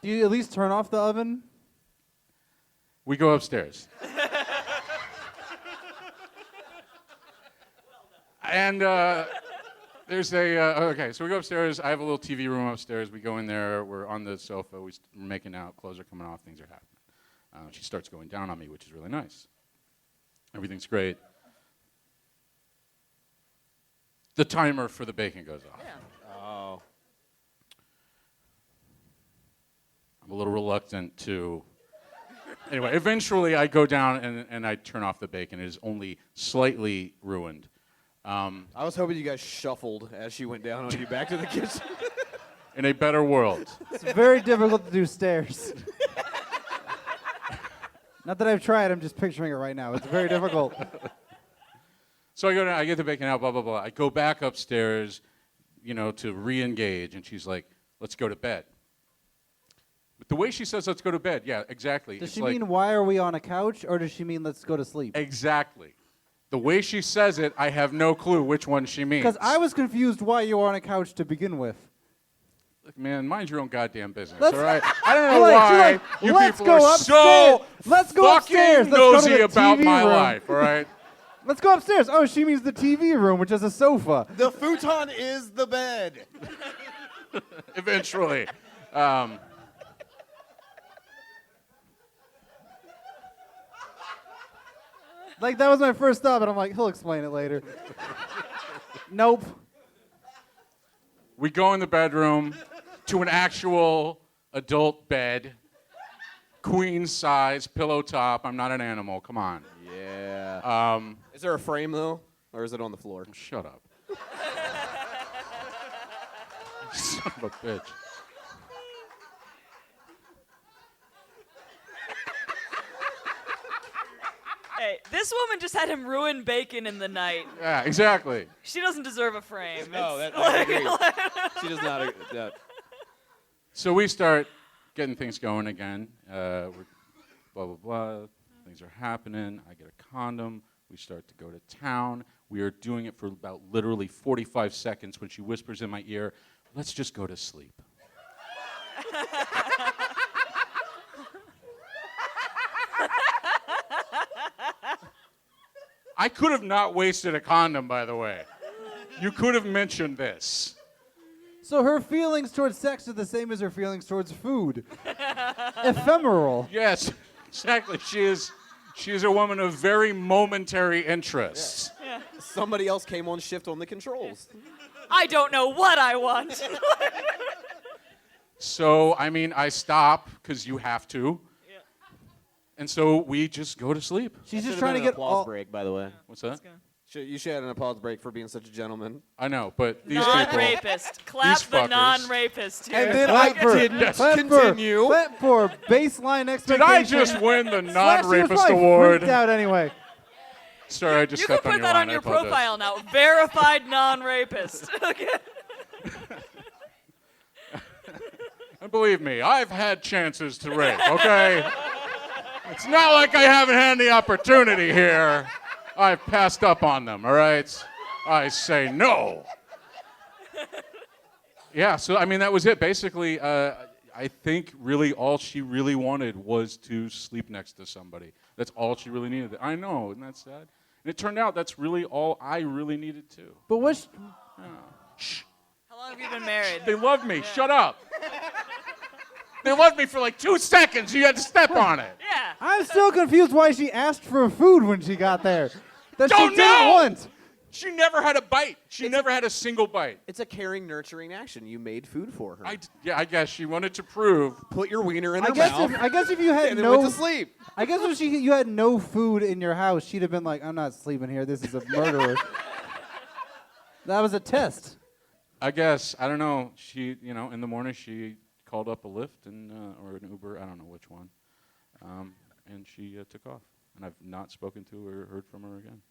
you at least turn off the oven? we go upstairs. And there's okay, so we go upstairs. I have a little TV room upstairs. We go in there. We're on the sofa. We're making out. Clothes are coming off. Things are happening. She starts going down on me, which is really nice. Everything's great. The timer for the bacon goes off. Oh. I'm a little reluctant to... Anyway, eventually I go down and I turn off the bacon. It is only slightly ruined. I was hoping you guys shuffled as she went down on you back to the kitchen. In a better world. It's very difficult to do stairs. Not that I've tried, I'm just picturing it right now. It's very difficult. So I go down, I get the bacon out, blah, blah, blah. I go back upstairs, to re-engage, and she's like, let's go to bed. But the way she says let's go to bed, yeah, exactly. Does It's she like, mean why are we on a couch, or does she mean let's go to sleep? Exactly. The way she says it, I have no clue which one she means. Because I was confused why you were on a couch to begin with. Look, man, mind your own goddamn business, Let's- all right? I don't know You're like- why you're like, you let's people go are upstairs. so Let's go fucking upstairs. Let's go to nosy the about TV my room. life, all right? Let's go upstairs. Oh, she means the TV room, which is a sofa. The futon is the bed. Eventually. Like, that was my first thought, but I'm like, he'll explain it later. Nope. We go in the bedroom to an actual adult bed, queen size, pillow top. I'm not an animal. Come on. Yeah. Is there a frame, though? Or is it on the floor? Shut up. Son of a bitch. Hey, this woman just had him ruin bacon in the night. Yeah, exactly. She doesn't deserve a frame. No, It's I agree. She does not. So we start getting things going again. We're blah, blah, blah. Things are happening. I get a condom. We start to go to town. We are doing it for about literally 45 seconds when she whispers in my ear, let's just go to sleep. I could have not wasted a condom, by the way. You could have mentioned this. So her feelings towards sex are the same as her feelings towards food. Ephemeral. Yes, exactly. She is a woman of very momentary interests. Yeah. Somebody else came on shift on the controls. I don't know what I want. So, I mean, I stop because you have to. Yeah. And so we just go to sleep. She's just trying to get applause break, by the way. What's that? You should have an applause break for being such a gentleman. I know, but these people... Non-rapist. Clap these the fuckers. non-rapist here. And then I didn't continue. Clap for baseline expectation. Did I just win the Slash, she was non-rapist probably award? freaked out anyway. Sorry, I just You can stepped on put your that line. on I your apologize. profile now. Verified non-rapist. Okay. And believe me, I've had chances to rape, okay? It's not like I haven't had the opportunity here. I've passed up on them, all right? I say no. Yeah, so, I mean, that was it. Basically, I think really all she really wanted was to sleep next to somebody. That's all she really needed. I know, isn't that sad? And it turned out that's really all I really needed too. But what? Shh. How long have you been married? They love me. Shut up. They loved me for like 2 seconds. You had to step on it. Yeah. I'm still confused why she asked for food when she got there. That Don't she didn't know! want. She never had a bite. She never had a single bite. It's a caring, nurturing action. You made food for her. I guess she wanted to prove. Put your wiener in her guess mouth. I guess if you had and then no went to sleep. I guess if you had no food in your house, she'd have been like, I'm not sleeping here. This is a murderer. That was a test. I guess, I don't know. She, in the morning she called up a Lyft and or an Uber, I don't know which one, and she took off. And I've not spoken to her or heard from her again.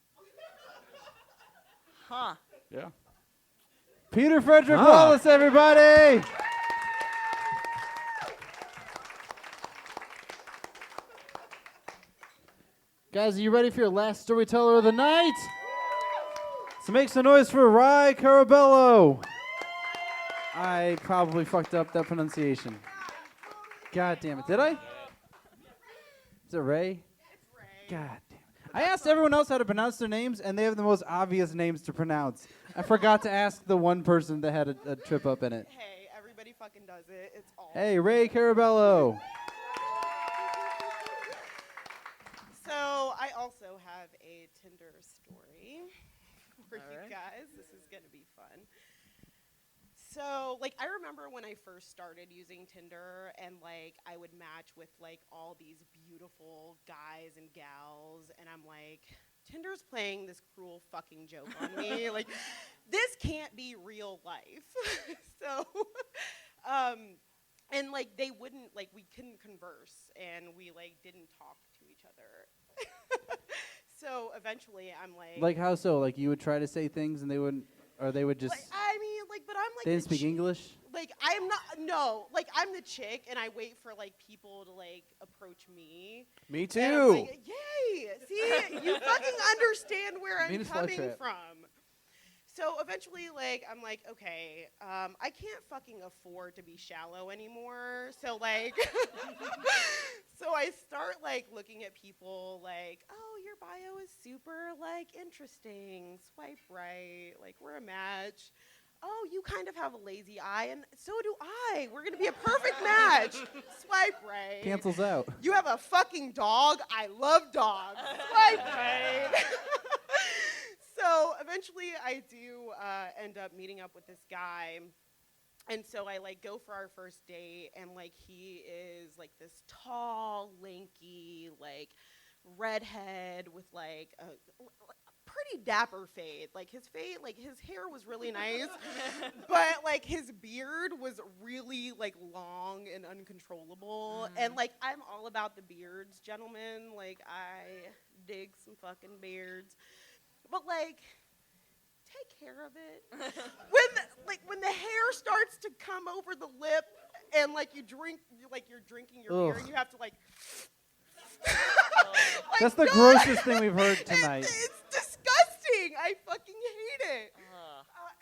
Huh. Yeah. Peter Frederick Wallace, everybody! Guys, are you ready for your last storyteller of the night? So make some noise for Rai Carabello. I probably fucked up that pronunciation. God damn it. Did I? Is it Ray? It's Ray. God damn it. I asked everyone else how to pronounce their names, and they have the most obvious names to pronounce. I forgot to ask the one person that had a trip up in it. Hey, everybody fucking does it. It's all. Hey, Ray Carabello. So I also have a Tinder story for you guys. This is gonna be fun. So, I remember when I first started using Tinder and, I would match with, all these beautiful guys and gals, and I'm like, Tinder's playing this cruel fucking joke on me. This can't be real life. So, and, they wouldn't, we couldn't converse, and we, didn't talk to each other. So, eventually, I'm like... Like how so? You would try to say things and they wouldn't, or they would just... but I'm They didn't speak English? I'm not, no, I'm the chick, and I wait for, people to, approach me. Me And I'm too. like, yay! See, you fucking understand where I'm Venus coming flytrap. from. So eventually, I'm like, okay, I can't fucking afford to be shallow anymore. So, so I start, looking at people oh, your bio is super, interesting. Swipe right. We're a match. Oh, you kind of have a lazy eye, and so do I. We're going to be a perfect match. Swipe right. Cancels out. You have a fucking dog. I love dogs. Swipe right. So eventually I do end up meeting up with this guy. And so I go for our first date, and he is this tall, lanky, redhead with a pretty dapper fade. His hair was really nice, but his beard was really long and uncontrollable. And I'm all about the beards, gentlemen. I dig some fucking beards. But take care of it. When the hair starts to come over the lip and you're drinking your beer and you have to Like, That's the God. grossest thing we've heard tonight. It's disgusting. I fucking hate it.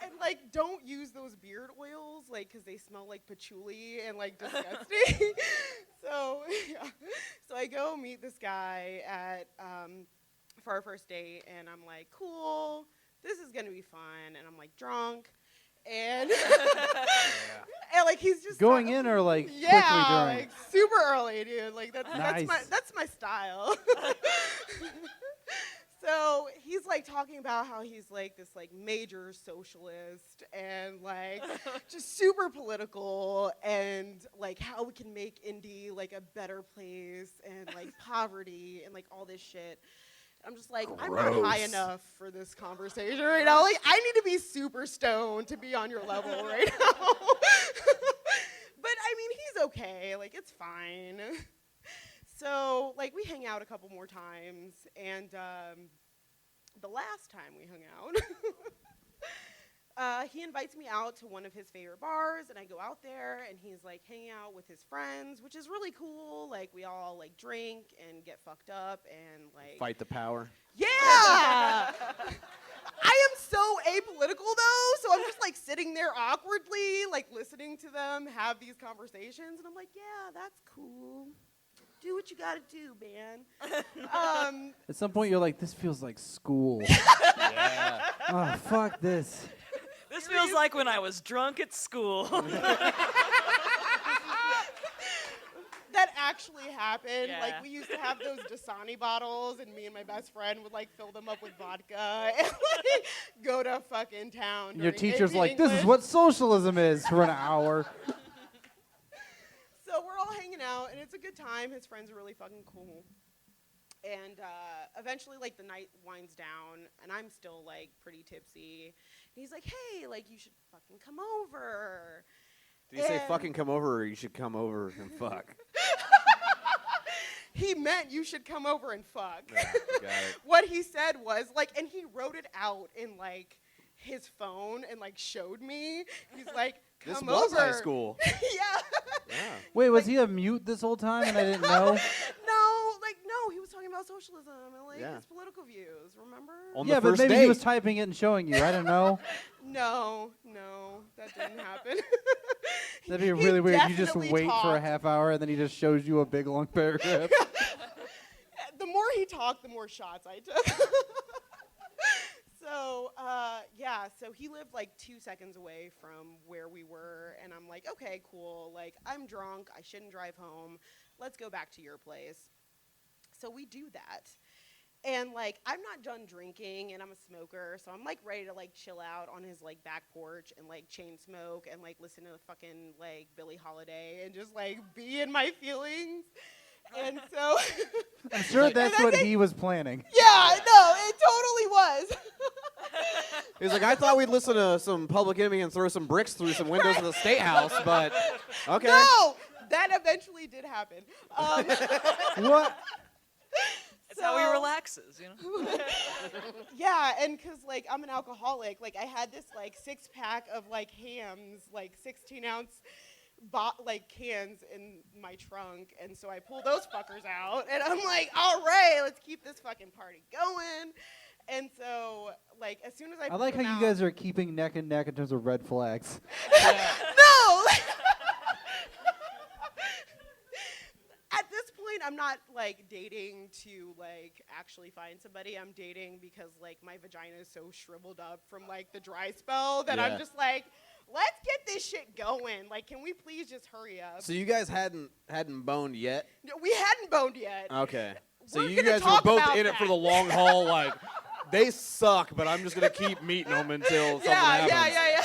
And like, don't use those beard oils, like, cause they smell like patchouli and like disgusting. So, yeah. So I go meet this guy at for our first date, and I'm like, cool, this is gonna be fun, and I'm like drunk, and and like he's just Going in or like quickly yeah, during? like super early, dude. Like that's Nice. that's my style. So he's like talking about how he's like this like major socialist and like just super political and like how we can make Indy like a better place and like poverty and like all this shit. I'm just like, I'm not high Gross. enough for this conversation right now. Like I need to be super stoned to be on your level right now. But I mean, he's okay. Like it's fine. So, like, we hang out a couple more times, and the last time we hung out, he invites me out to one of his favorite bars, and I go out there, and he's, like, hanging out with his friends, which is really cool. Like, we all, like, drink and get fucked up and, like... Fight the power. Yeah! I am so apolitical, though, so I'm just, like, sitting there awkwardly, like, listening to them have these conversations, and I'm like, yeah, that's cool. Do what you gotta do, man. At some point, you're like, this feels like school. Yeah. Oh, fuck this. This feels like when I was drunk at school. That actually happened. Yeah. Like, we used to have those Dasani bottles, and me and my best friend would, like, fill them up with vodka and, like, go to fucking town. Your during teacher's AP like, this is English. what socialism is for an hour. So we're all hanging out, and it's a good time. His friends are really fucking cool. And eventually, like, the night winds down, and I'm still, like, pretty tipsy. And he's like, hey, like, you should fucking come over. Did he say And- fucking come over, or you should come over and fuck? He meant you should come over and fuck. Yeah, got it. What he said was, like, and he wrote it out in, like, his phone and, like, showed me. He's like, come This over. was high school. Yeah. Yeah. Wait, was he a mute this whole time and I didn't know? No, he was talking about socialism and, like, Yeah. his political views, remember? On Yeah, the but first maybe date. he was typing it and showing you. I don't know. No, that didn't happen. That'd be He really weird. You just definitely wait for a talked. half hour and then he just shows you a big long paragraph. The more he talked, the more shots I took. So, yeah, so he lived like 2 seconds away from where we were, and I'm like, okay, cool, like, I'm drunk, I shouldn't drive home, let's go back to your place. So we do that. And, like, I'm not done drinking, and I'm a smoker, so I'm, like, ready to, like, chill out on his, like, back porch and, like, chain smoke and, like, listen to fucking, like, Billie Holiday and just, like, be in my feelings. And so... I'm sure that's what he was planning. Yeah, no, it totally was. He was like, I thought we'd listen to some Public Enemy and throw some bricks through some windows of the State House, but okay. No, that eventually did happen. What? It's how he relaxes, you know? Yeah, and because, like, I'm an alcoholic, like, I had this, like, 6-pack of, like, Hams, like, 16-ounce, like, cans in my trunk, and so I pull those fuckers out, and I'm like, all right, let's keep this fucking party going. And so, like, as soon as I I like how pull them you out- guys are keeping neck and neck in terms of red flags. No! At this point, I'm not, like, dating to, like, actually find somebody. I'm dating because, like, my vagina is so shriveled up from, like, the dry spell that Yeah. I'm just like, let's get this shit going. Like, can we please just hurry up? So you guys hadn't boned yet? No, we hadn't boned yet. Okay. So We're you gonna guys were talk both about in it for that. the long haul, like, they suck, but I'm just going to keep meeting them until something happens. Yeah.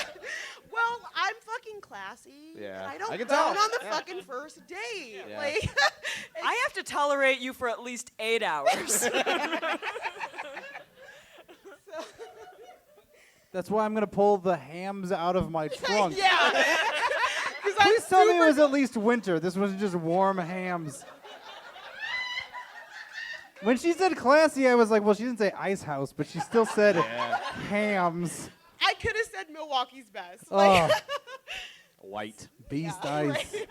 Well, I'm fucking classy. Yeah, And I don't I can bone tell. on the Yeah. fucking first date. Yeah. Like, I have to tolerate you for at least 8 hours. That's why I'm going to pull the hams out of my trunk. yeah. 'Cause I'm Please tell me it super- was at least winter. This wasn't just warm hams. When she said classy, I was like, well, she didn't say ice house, but she still said hams. I could have said Milwaukee's best. Oh, Like, White. beast yeah, ice. right.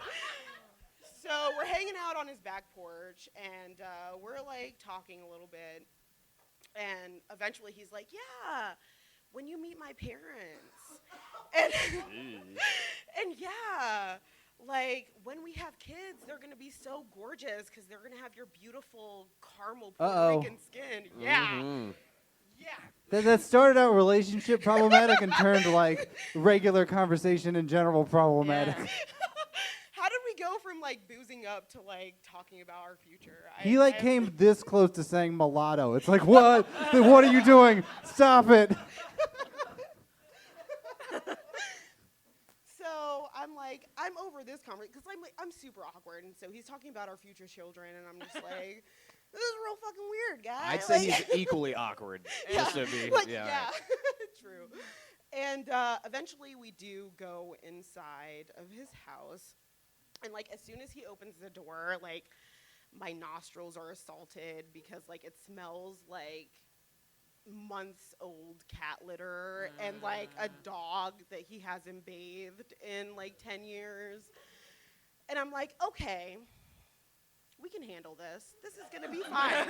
So So we're hanging out on his back porch, and we're like talking a little bit. And eventually he's like, yeah, when you meet my parents. And, and yeah, like when we have kids, they're going to be so gorgeous because they're going to have your beautiful caramel Puerto Rican skin. Yeah. Mm-hmm. Yeah. That started out relationship problematic and turned like regular conversation in general problematic. Yeah. How did we go from like boozing up to like talking about our future? He like came this close to saying mulatto. It's like, what? Then what are you doing? Stop it. So I'm like, I'm over this conversation because I'm super awkward, and so he's talking about our future children, and I'm just like, this is real fucking weird, guy. I'd say he's equally awkward. Yeah, Just to be, like, yeah. yeah. True. And eventually we do go inside of his house. And, like, as soon as he opens the door, like, my nostrils are assaulted because, like, it smells like months-old cat litter and, like, a dog that he hasn't bathed in, like, 10 years. And I'm like, okay, we can handle this. This is going to be fine.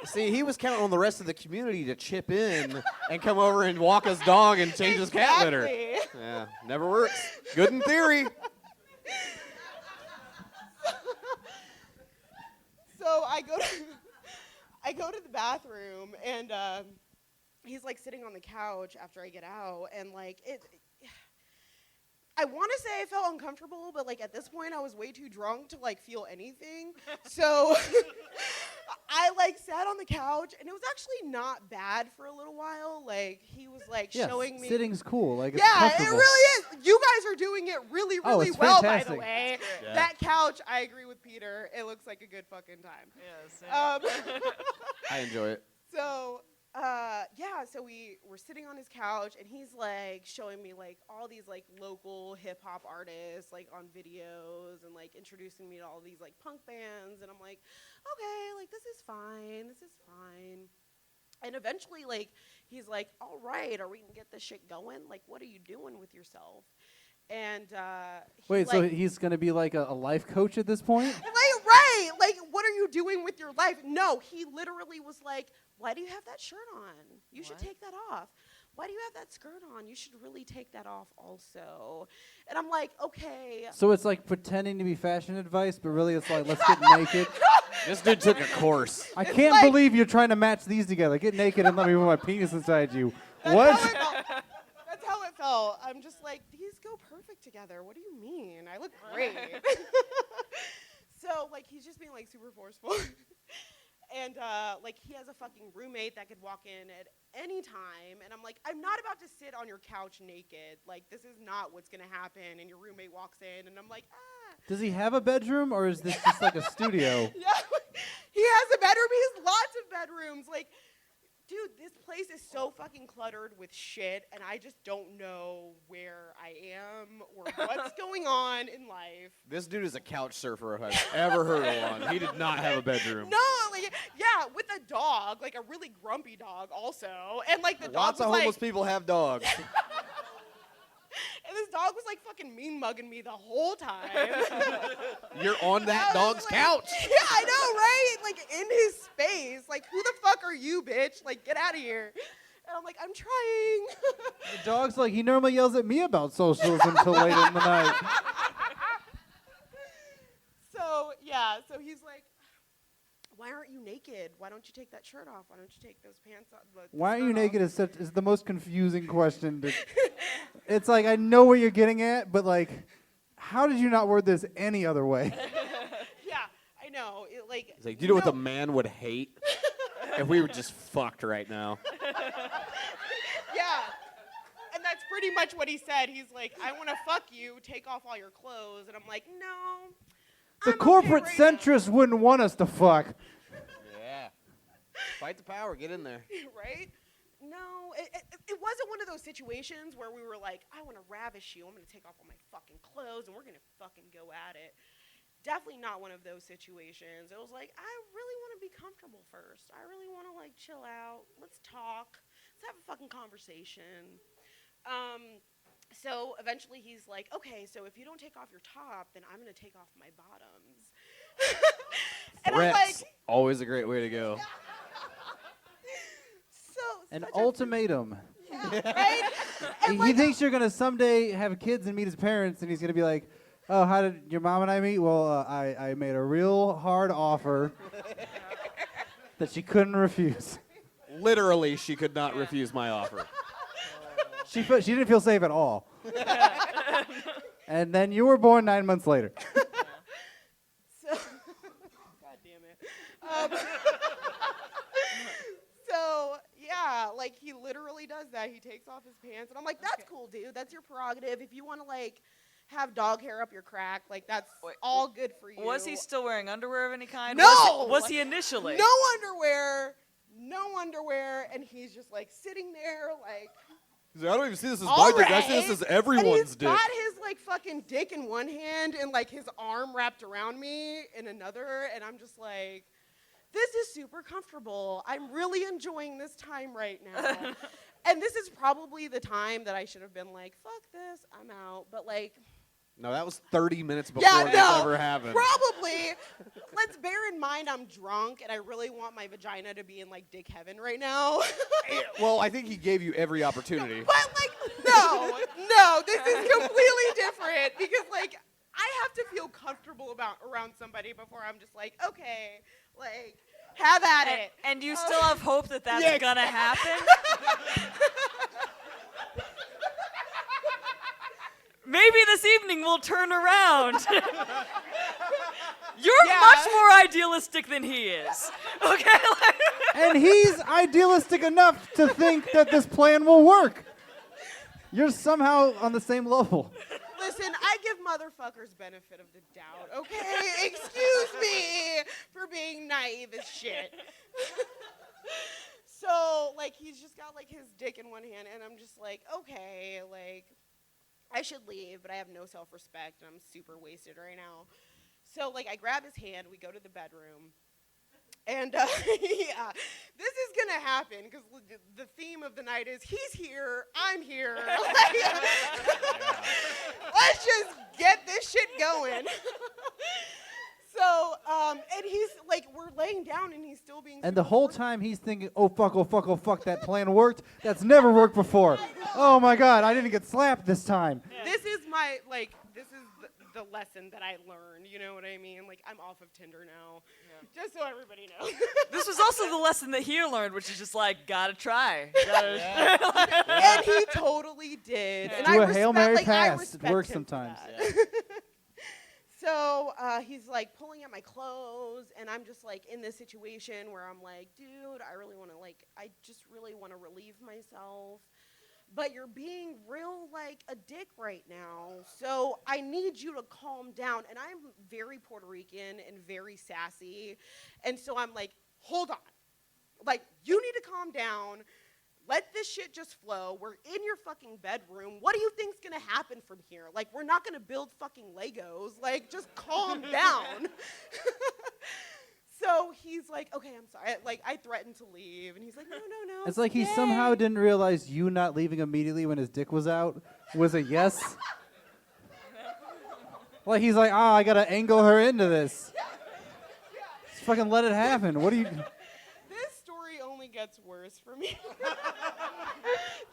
See, he was counting on the rest of the community to chip in and come over and walk his dog and change his cat litter. Yeah, never works. Good in theory. So I go to the bathroom, and he's like sitting on the couch after I get out, and like I want to say I felt uncomfortable, but like at this point I was way too drunk to like feel anything. So I like sat on the couch, and it was actually not bad for a little while. Like he was like showing me. Sitting's cool. Like it's yeah, it comfortable. really is. You guys are doing it really, really it's well, fantastic. by the way. Yeah. That couch, I agree with Peter. It looks like a good fucking time. Yes. I enjoy it. So, so we were sitting on his couch, and he's like showing me like all these like local hip hop artists like on videos, and like introducing me to all these like punk bands, and I'm like, okay, like this is fine. And eventually, like he's like, all right, are we gonna get this shit going? Like, what are you doing with yourself? And Wait, so like, he's gonna be like a life coach at this point? like, right, like what are you doing with your life? No, he literally was like, why do you have that shirt on? You should take that off. Why do you have that skirt on? You should really take that off also. And I'm like, okay. So it's like pretending to be fashion advice, but really it's like, let's get naked. This dude took a course. I can't believe you're trying to match these together. Get naked and let me put my penis inside you. What? That's how it felt. I'm just like, these go perfect together. What do you mean? I look great. So, like, he's just being, like, super forceful. And, like, he has a fucking roommate that could walk in at any time. And I'm like, I'm not about to sit on your couch naked. Like, this is not what's going to happen. And your roommate walks in, and I'm like, ah. Does he have a bedroom, or is this just like a studio? Yeah, he has a bedroom. He has lots of bedrooms. Like, dude, this place is so fucking cluttered with shit, and I just don't know where I am or what's going on in life. This dude is a couch surfer if I've ever heard of one. He did not have a bedroom. No, like, yeah, with a dog, like a really grumpy dog also. And like the dog Lots was of like, homeless people have dogs. and this dog was like fucking mean mugging me the whole time. You're on that I was dog's like, couch. Yeah, I know, right? Like in his space. Like, who the fuck are you, bitch? Like, get out of here. And I'm like, I'm trying. The dog's like, he normally yells at me about socialism till late in the night. So, yeah, so he's like, why aren't you naked? Why don't you take that shirt off? Why don't you take those pants off? Why are you naked is the most confusing question. It's like, I know what you're getting at, but like, how did you not word this any other way? Yeah, I know. It, like, He's like, do you know what the man would hate if we were just fucked right now? Yeah. And that's pretty much what he said. He's like, I want to fuck you, take off all your clothes. And I'm like, no. The I'm corporate okay right centrists wouldn't want us to fuck. Yeah. Fight the power. Get in there. Right? No, it wasn't one of those situations where we were like, I want to ravish you. I'm going to take off all my fucking clothes and we're going to fucking go at it. Definitely not one of those situations. It was like, I really want to be comfortable first. I really want to like chill out. Let's talk. Let's have a fucking conversation. So eventually he's like, okay, so if you don't take off your top, then I'm going to take off my bottoms. And I'm like, Threats, always a great way to go. so An such a- ultimatum. right? And He thinks you're gonna someday have kids and meet his parents, and he's gonna be like, "Oh, how did your mom and I meet? Well, I made a real hard offer that she couldn't refuse. Literally, she could not refuse my offer. She didn't feel safe at all. And then you were born 9 months later. So, God damn it. So, yeah, like, he literally does that. He takes off his pants, and I'm like, that's cool, dude. That's your prerogative. If you want to, like, have dog hair up your crack, like, that's all good for you. Was he still wearing underwear of any kind? No! Was he initially? No underwear, and he's just, like, sitting there, like, He's like, I don't even see this as all my dick. I see right. this as And everyone's he's dick. got his, like, fucking dick in one hand and, like, his arm wrapped around me in another, and I'm just like, this is super comfortable. I'm really enjoying this time right now. And this is probably the time that I should have been like, fuck this, I'm out. But, like, No, that was 30 minutes before this ever happened. probably. Let's bear in mind I'm drunk, and I really want my vagina to be in, like, dick heaven right now. Well, I think he gave you every opportunity. But, like, no, this is completely different because, like, I have to feel comfortable around somebody before I'm just like, okay, like, have at it. And you still have hope that that's Yeah. gonna happen? Maybe this evening we'll turn around. You're much more idealistic than he is. Okay? And he's idealistic enough to think that this plan will work. You're somehow on the same level. Listen, I give motherfuckers benefit of the doubt, okay? Excuse me for being naive as shit. So, like, he's just got, like, his dick in one hand, and I'm just like, okay, like, I should leave, but I have no self-respect, and I'm super wasted right now. So, like, I grab his hand, we go to the bedroom, and, yeah, this is gonna happen, because the theme of the night is, he's here, I'm here. Let's just get this shit going. So, and he's, like, we're laying down, and he's still being And the super whole forceful. time he's thinking, oh fuck, that plan worked. That's never worked before. Oh my God, I didn't get slapped this time. This is my, like, this is the lesson that I learned, you know what I mean? Like, I'm off of Tinder now, just so everybody knows. This was also the lesson that he learned, which is just like, gotta try. And he totally did. And Do I a Hail Mary like, I pass. It respect works him for sometimes. that. So he's like pulling at my clothes, and I'm just like in this situation where I'm like, dude, I just really want to relieve myself. But you're being real like a dick right now. So I need you to calm down. And I'm very Puerto Rican and very sassy. And so I'm like, hold on. Like, you need to calm down. Let this shit just flow. We're in your fucking bedroom. What do you think's gonna happen from here? Like, we're not gonna build fucking Legos. Like, just calm down. So he's like, okay, I'm sorry. Like, I threatened to leave, and he's like, no. It's like he stay. somehow didn't realize you not leaving immediately when his dick was out was a yes. Like he's like, I gotta angle her into this. Just fucking let it happen. What do you? This story only gets worse for me.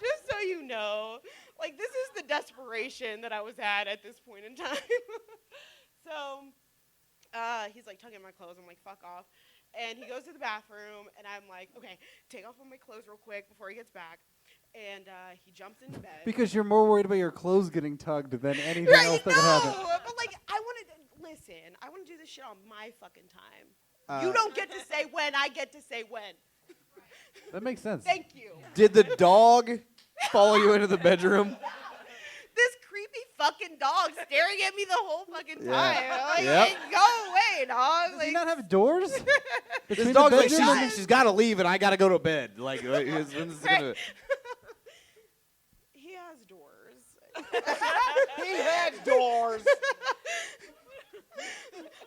Just so you know. Like, this is the desperation that I was at this point in time. So he's like tugging my clothes. I'm like, fuck off. And he goes to the bathroom, and I'm like, okay, take off all my clothes real quick before he gets back. And he jumps into bed. Because you're more worried about your clothes getting tugged than anything else that could happen. But like, I want to listen. I want to do this shit on my fucking time. You don't get to say when. I get to say when. That makes sense. Thank you. Did the dog follow you into the bedroom? This creepy fucking dog staring at me the whole fucking Yeah. time. Like, Yep. go away, dog. Does he Like, not have doors? This Between the dog's like, bedroom she's got to leave, and I got to go to bed. Like, when's this gonna... he has doors. He had doors.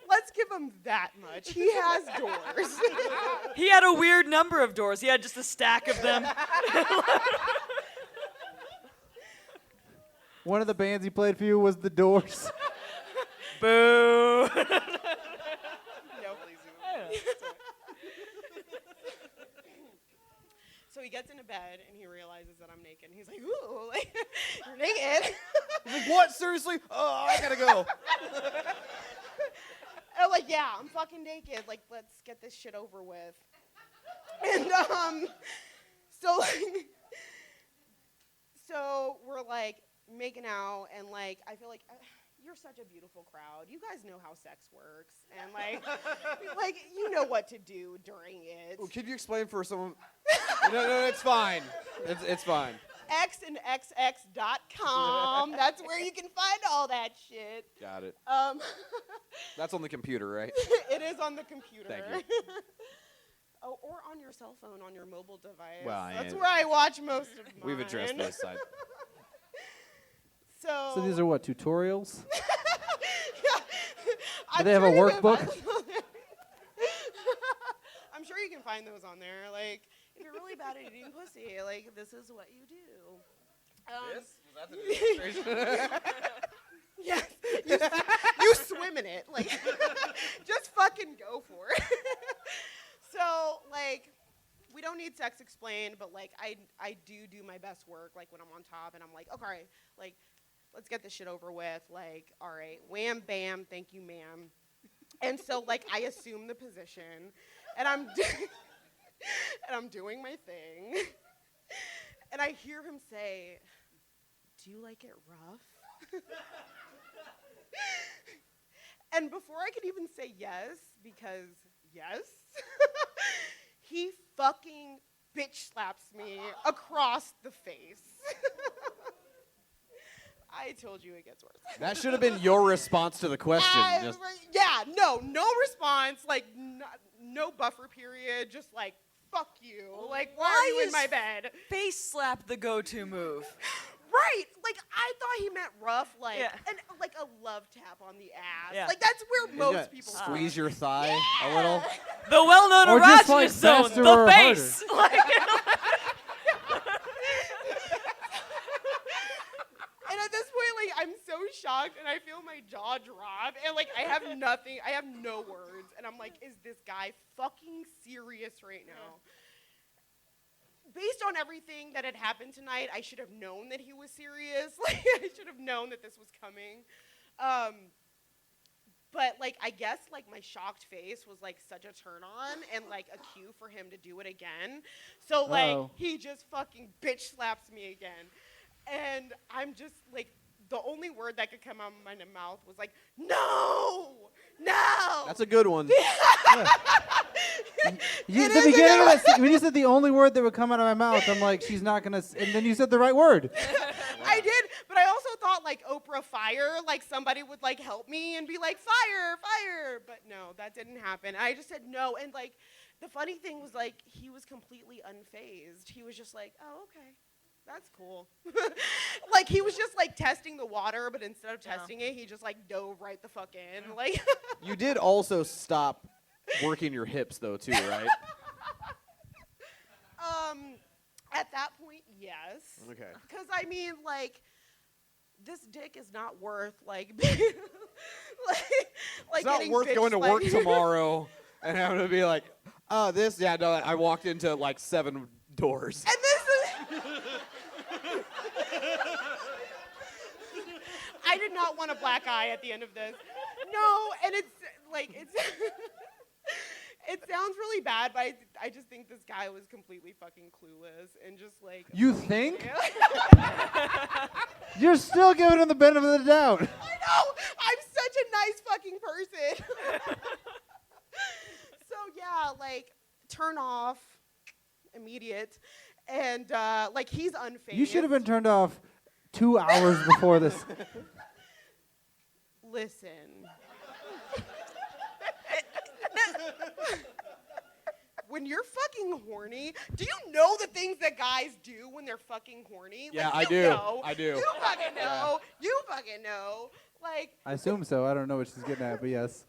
Let's give him that much. He has doors. He had a weird number of doors. He had just a stack of them. One of the bands he played for you was The Doors. Boo. So he gets into bed and he realizes that I'm naked. And he's like, ooh, like, you're naked. He's like, what? Seriously? Oh, I gotta go. And I'm like, yeah, I'm fucking naked. Like, let's get this shit over with. And so like, so we're like making out, and like I feel like you're such a beautiful crowd. You guys know how sex works, and like you know what to do during it. Well, can you explain for someone? No, it's fine. It's fine. xandxx.com. That's where you can find all that shit. Got it. That's on the computer, right? It is on the computer. Thank you. Oh, or on your cell phone, on your mobile device. Well, that's yeah. where I watch most of mine. We've addressed this side. So So these are what, tutorials? Do they have a workbook? I'm sure you can find those on there. Like, if you're really bad at eating pussy, like, this is what you do. Was that the demonstration? Yes. You swim in it. Like, just fucking go for it. So, like, we don't need sex explained, but, like, I do my best work, like, when I'm on top, and I'm like, okay, like, let's get this shit over with. Like, all right, wham, bam, thank you, ma'am. And so, like, I assume the position, and I'm doing my thing, and I hear him say, do you like it rough? And before I could even say yes, because yes, he fucking bitch slaps me across the face. I told you it gets worse. That should have been your response to the question. No response, like no buffer period, just like, fuck you. Like, why are you in my bed? Face slap the go-to move. Right, like I thought he meant rough, like and like a love tap on the ass. Yeah. Like that's where most people squeeze your thigh a little. The well-known Or just, erogenous like, zone, faster the or face. Like, And at this point, like I'm so shocked, and I feel my jaw drop, and like I have nothing, I have no words, and I'm like, is this guy fucking serious right now? Based on everything that had happened tonight, I should have known that he was serious. Like, I should have known that this was coming. But, like, I guess, like, my shocked face was, like, such a turn on and, like, a cue for him to do it again. So, like, he just fucking bitch slaps me again. And I'm just, like, the only word that could come out of my mouth was, like, no! That's a good one. The beginning of that, when you said the only word that would come out of my mouth, I'm like, she's not gonna. And then you said the right word. I did, but I also thought like Oprah fire, like somebody would like help me and be like fire, fire. But no, that didn't happen. I just said no, and like the funny thing was like he was completely unfazed. He was just like, oh okay. That's cool. Like he was just like testing the water, but instead of testing it, he just like dove right the fuck in. Like You did also stop working your hips though too, right? At that point, yes. Okay. Because I mean, like, this dick is not worth like, like It's not getting worth bitch going to work slapped. tomorrow and having to be like, oh, this, yeah, no, I walked into like 7 doors. And this is. I did not want a black eye at the end of this. No, and it's like it's. It sounds really bad, but I just think this guy was completely fucking clueless and just like. You think? You're still giving him the benefit of the doubt. I know. I'm such a nice fucking person. So yeah, like turn off, immediate, and like he's unfazed. You should have been turned off 2 hours before this. Listen. When you're fucking horny, do you know the things that guys do when they're fucking horny? Yeah, like, I you do. know. I do. You fucking know. You fucking know. Like, I assume so. I don't know what she's getting at, but yes.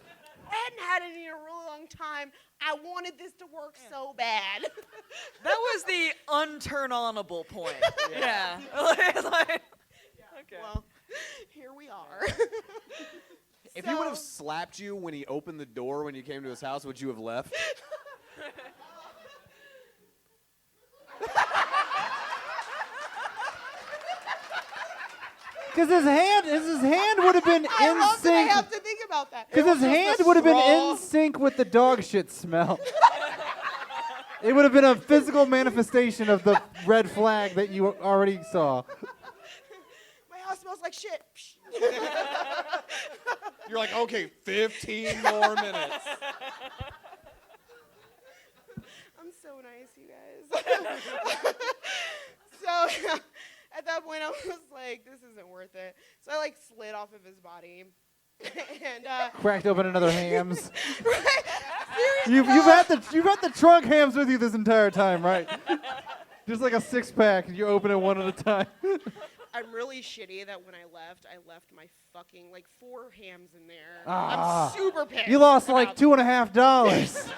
I hadn't had it in a really long time. I wanted this to work so bad. that was the unturn-onable point. Yeah. Like, Okay. Well, here we are. If he would have slapped you when he opened the door when you came to his house, would you have left? Because his hand would have been I in love that I sync. have to think about that. Because his hand would have been in sync with the dog shit smell. It would have been a physical manifestation of the red flag that you already saw. My house smells like shit. You're like, okay, 15 more minutes. I'm so nice, you guys. So at that point, I was like, this isn't worth it. So I like slid off of his body. And Cracked open another hams. right? You've had the trunk hams with you this entire time, right? Just like a 6-pack, and you open it one at a time. I'm really shitty that when I left my fucking like 4 hams in there. Ah. I'm super pissed. You lost like about $2.50.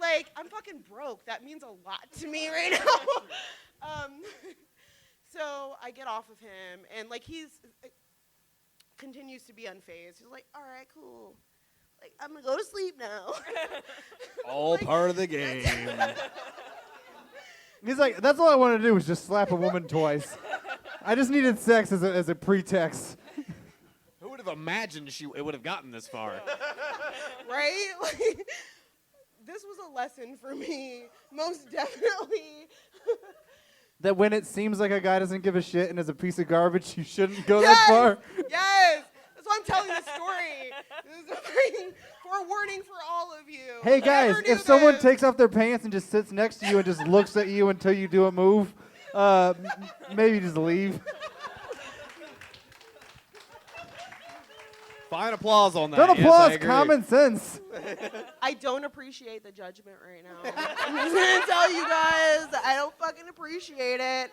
Like, I'm fucking broke. That means a lot to me right now. So I get off of him, and like continues to be unfazed. He's like, all right, cool. Like, I'm gonna go to sleep now. All part of the game. He's like, that's all I wanted to do was just slap a woman twice. I just needed sex as a pretext. Who would have imagined it would have gotten this far? Right? Like, this was a lesson for me, most definitely. That when it seems like a guy doesn't give a shit and is a piece of garbage, you shouldn't go that far. Yes! That's why I'm telling the story. This is a freaking forewarning for all of you. Hey guys, if someone this. takes off their pants and just sits next to you and just looks at you until you do a move, maybe just leave. Fine applause on that. Don't Yes, applause, I agree. common sense. I don't appreciate the judgment right now. I'm just gonna tell you guys, I don't fucking appreciate it.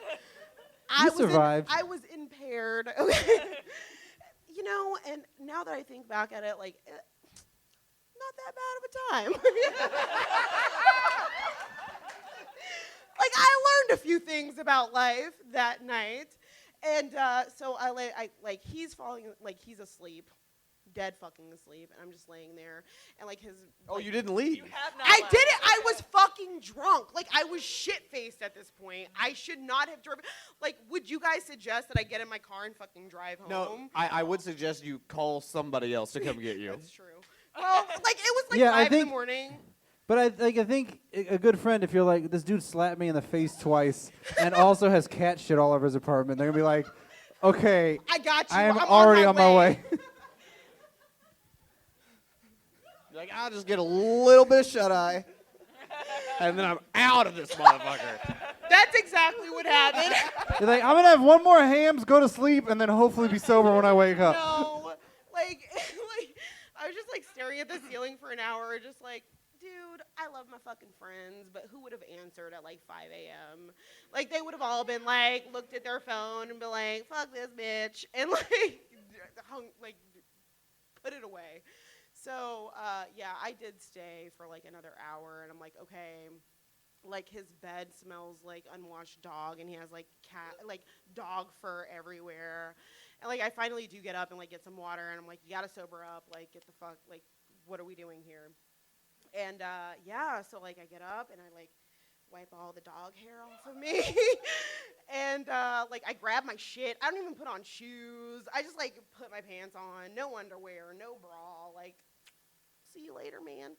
You survived. I was impaired. Okay. You know, and now that I think back at it, like, not that bad of a time. Like, I learned a few things about life that night, and so he's falling, like he's asleep. Dead fucking asleep, and I'm just laying there, and like his. Oh, like, you didn't leave. You have not I left. did it. I was fucking drunk. Like, I was shit-faced at this point. I should not have driven. Like, would you guys suggest that I get in my car and fucking drive home? No, I would suggest you call somebody else to come get you. That's true. Well, like, it was like Yeah, I 5 in the think- morning. But I think a good friend, if you're like, this dude slapped me in the face twice and also has cat shit all over his apartment, they're going to be like, okay, I got you. I am I'm already on my way. You're like, I'll just get a little bit of shut-eye, and then I'm out of this motherfucker. That's exactly what happened. You're like, I'm going to have one more hams, go to sleep, and then hopefully be sober when I wake up. No, like I was just like staring at the ceiling for an hour, just like, dude, I love my fucking friends, but who would have answered at like 5 a.m.? Like, they would have all been like, looked at their phone and be like, fuck this bitch, and like, put it away. So, yeah, I did stay for like another hour, and I'm like, okay. Like, his bed smells like unwashed dog, and he has like dog fur everywhere. And like, I finally do get up and like get some water, and I'm like, you gotta sober up, like, get the fuck, like, what are we doing here? And yeah, so like I get up and I like wipe all the dog hair off of me, and like I grab my shit. I don't even put on shoes. I just like put my pants on, no underwear, no bra. Like, see you later, man.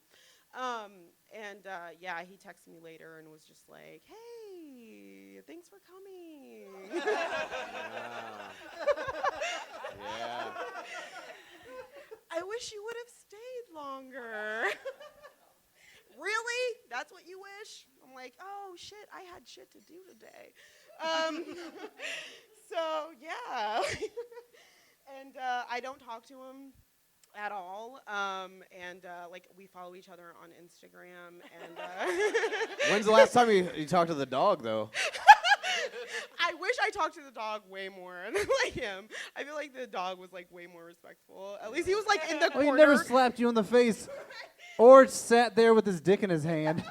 And yeah, he texted me later and was just like, hey, thanks for coming. Yeah. I wish you would have stayed longer. Really? That's what you wish? I'm like, oh shit, I had shit to do today. So yeah. And I don't talk to him at all. And like, we follow each other on Instagram. And When's the last time you talked to the dog, though? I wish I talked to the dog way more than like him. I feel like the dog was like way more respectful. At least he was like in the Well, corner. he never slapped you in the face or sat there with his dick in his hand.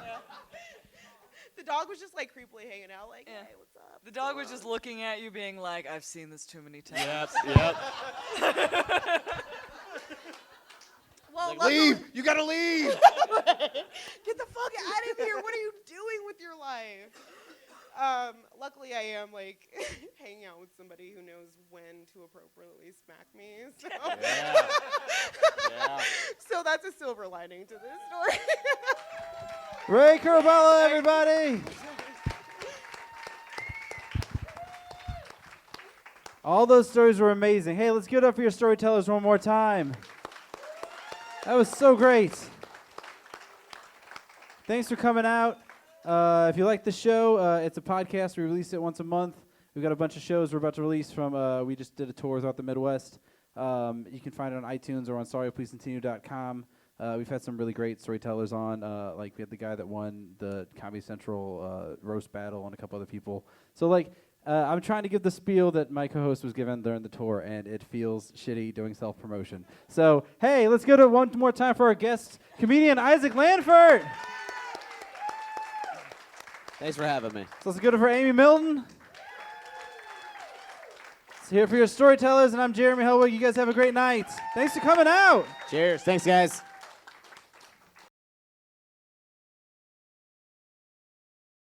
The dog was just like creepily hanging out, like, Yeah. hey, what's up? The dog was just looking at you, being like, "I've seen this too many times." Yep. Well, Leave! You gotta leave! Get the fuck out of here! What are you doing with your life? Luckily, I am like hanging out with somebody who knows when to appropriately smack me. So, Yeah. so that's a silver lining to this story. Ray Carabella, everybody. All those stories were amazing. Hey, let's give it up for your storytellers one more time. That was so great. Thanks for coming out. If you like the show, it's a podcast. We release it once a month. We've got a bunch of shows we're about to release from, we just did a tour throughout the Midwest. You can find it on iTunes or on sorrypleasecontinue.com. We've had some really great storytellers on. Like we had the guy that won the Comedy Central roast battle and a couple other people. So like, I'm trying to give the spiel that my co-host was given during the tour, and it feels shitty doing self-promotion. So, hey, let's go to one more time for our guest comedian, Isaac Landfert. Thanks for having me. So let's go to for Amy Milton. It's here for your storytellers, and I'm Jeremy Helwig. You guys have a great night. Thanks for coming out. Cheers. Thanks, guys.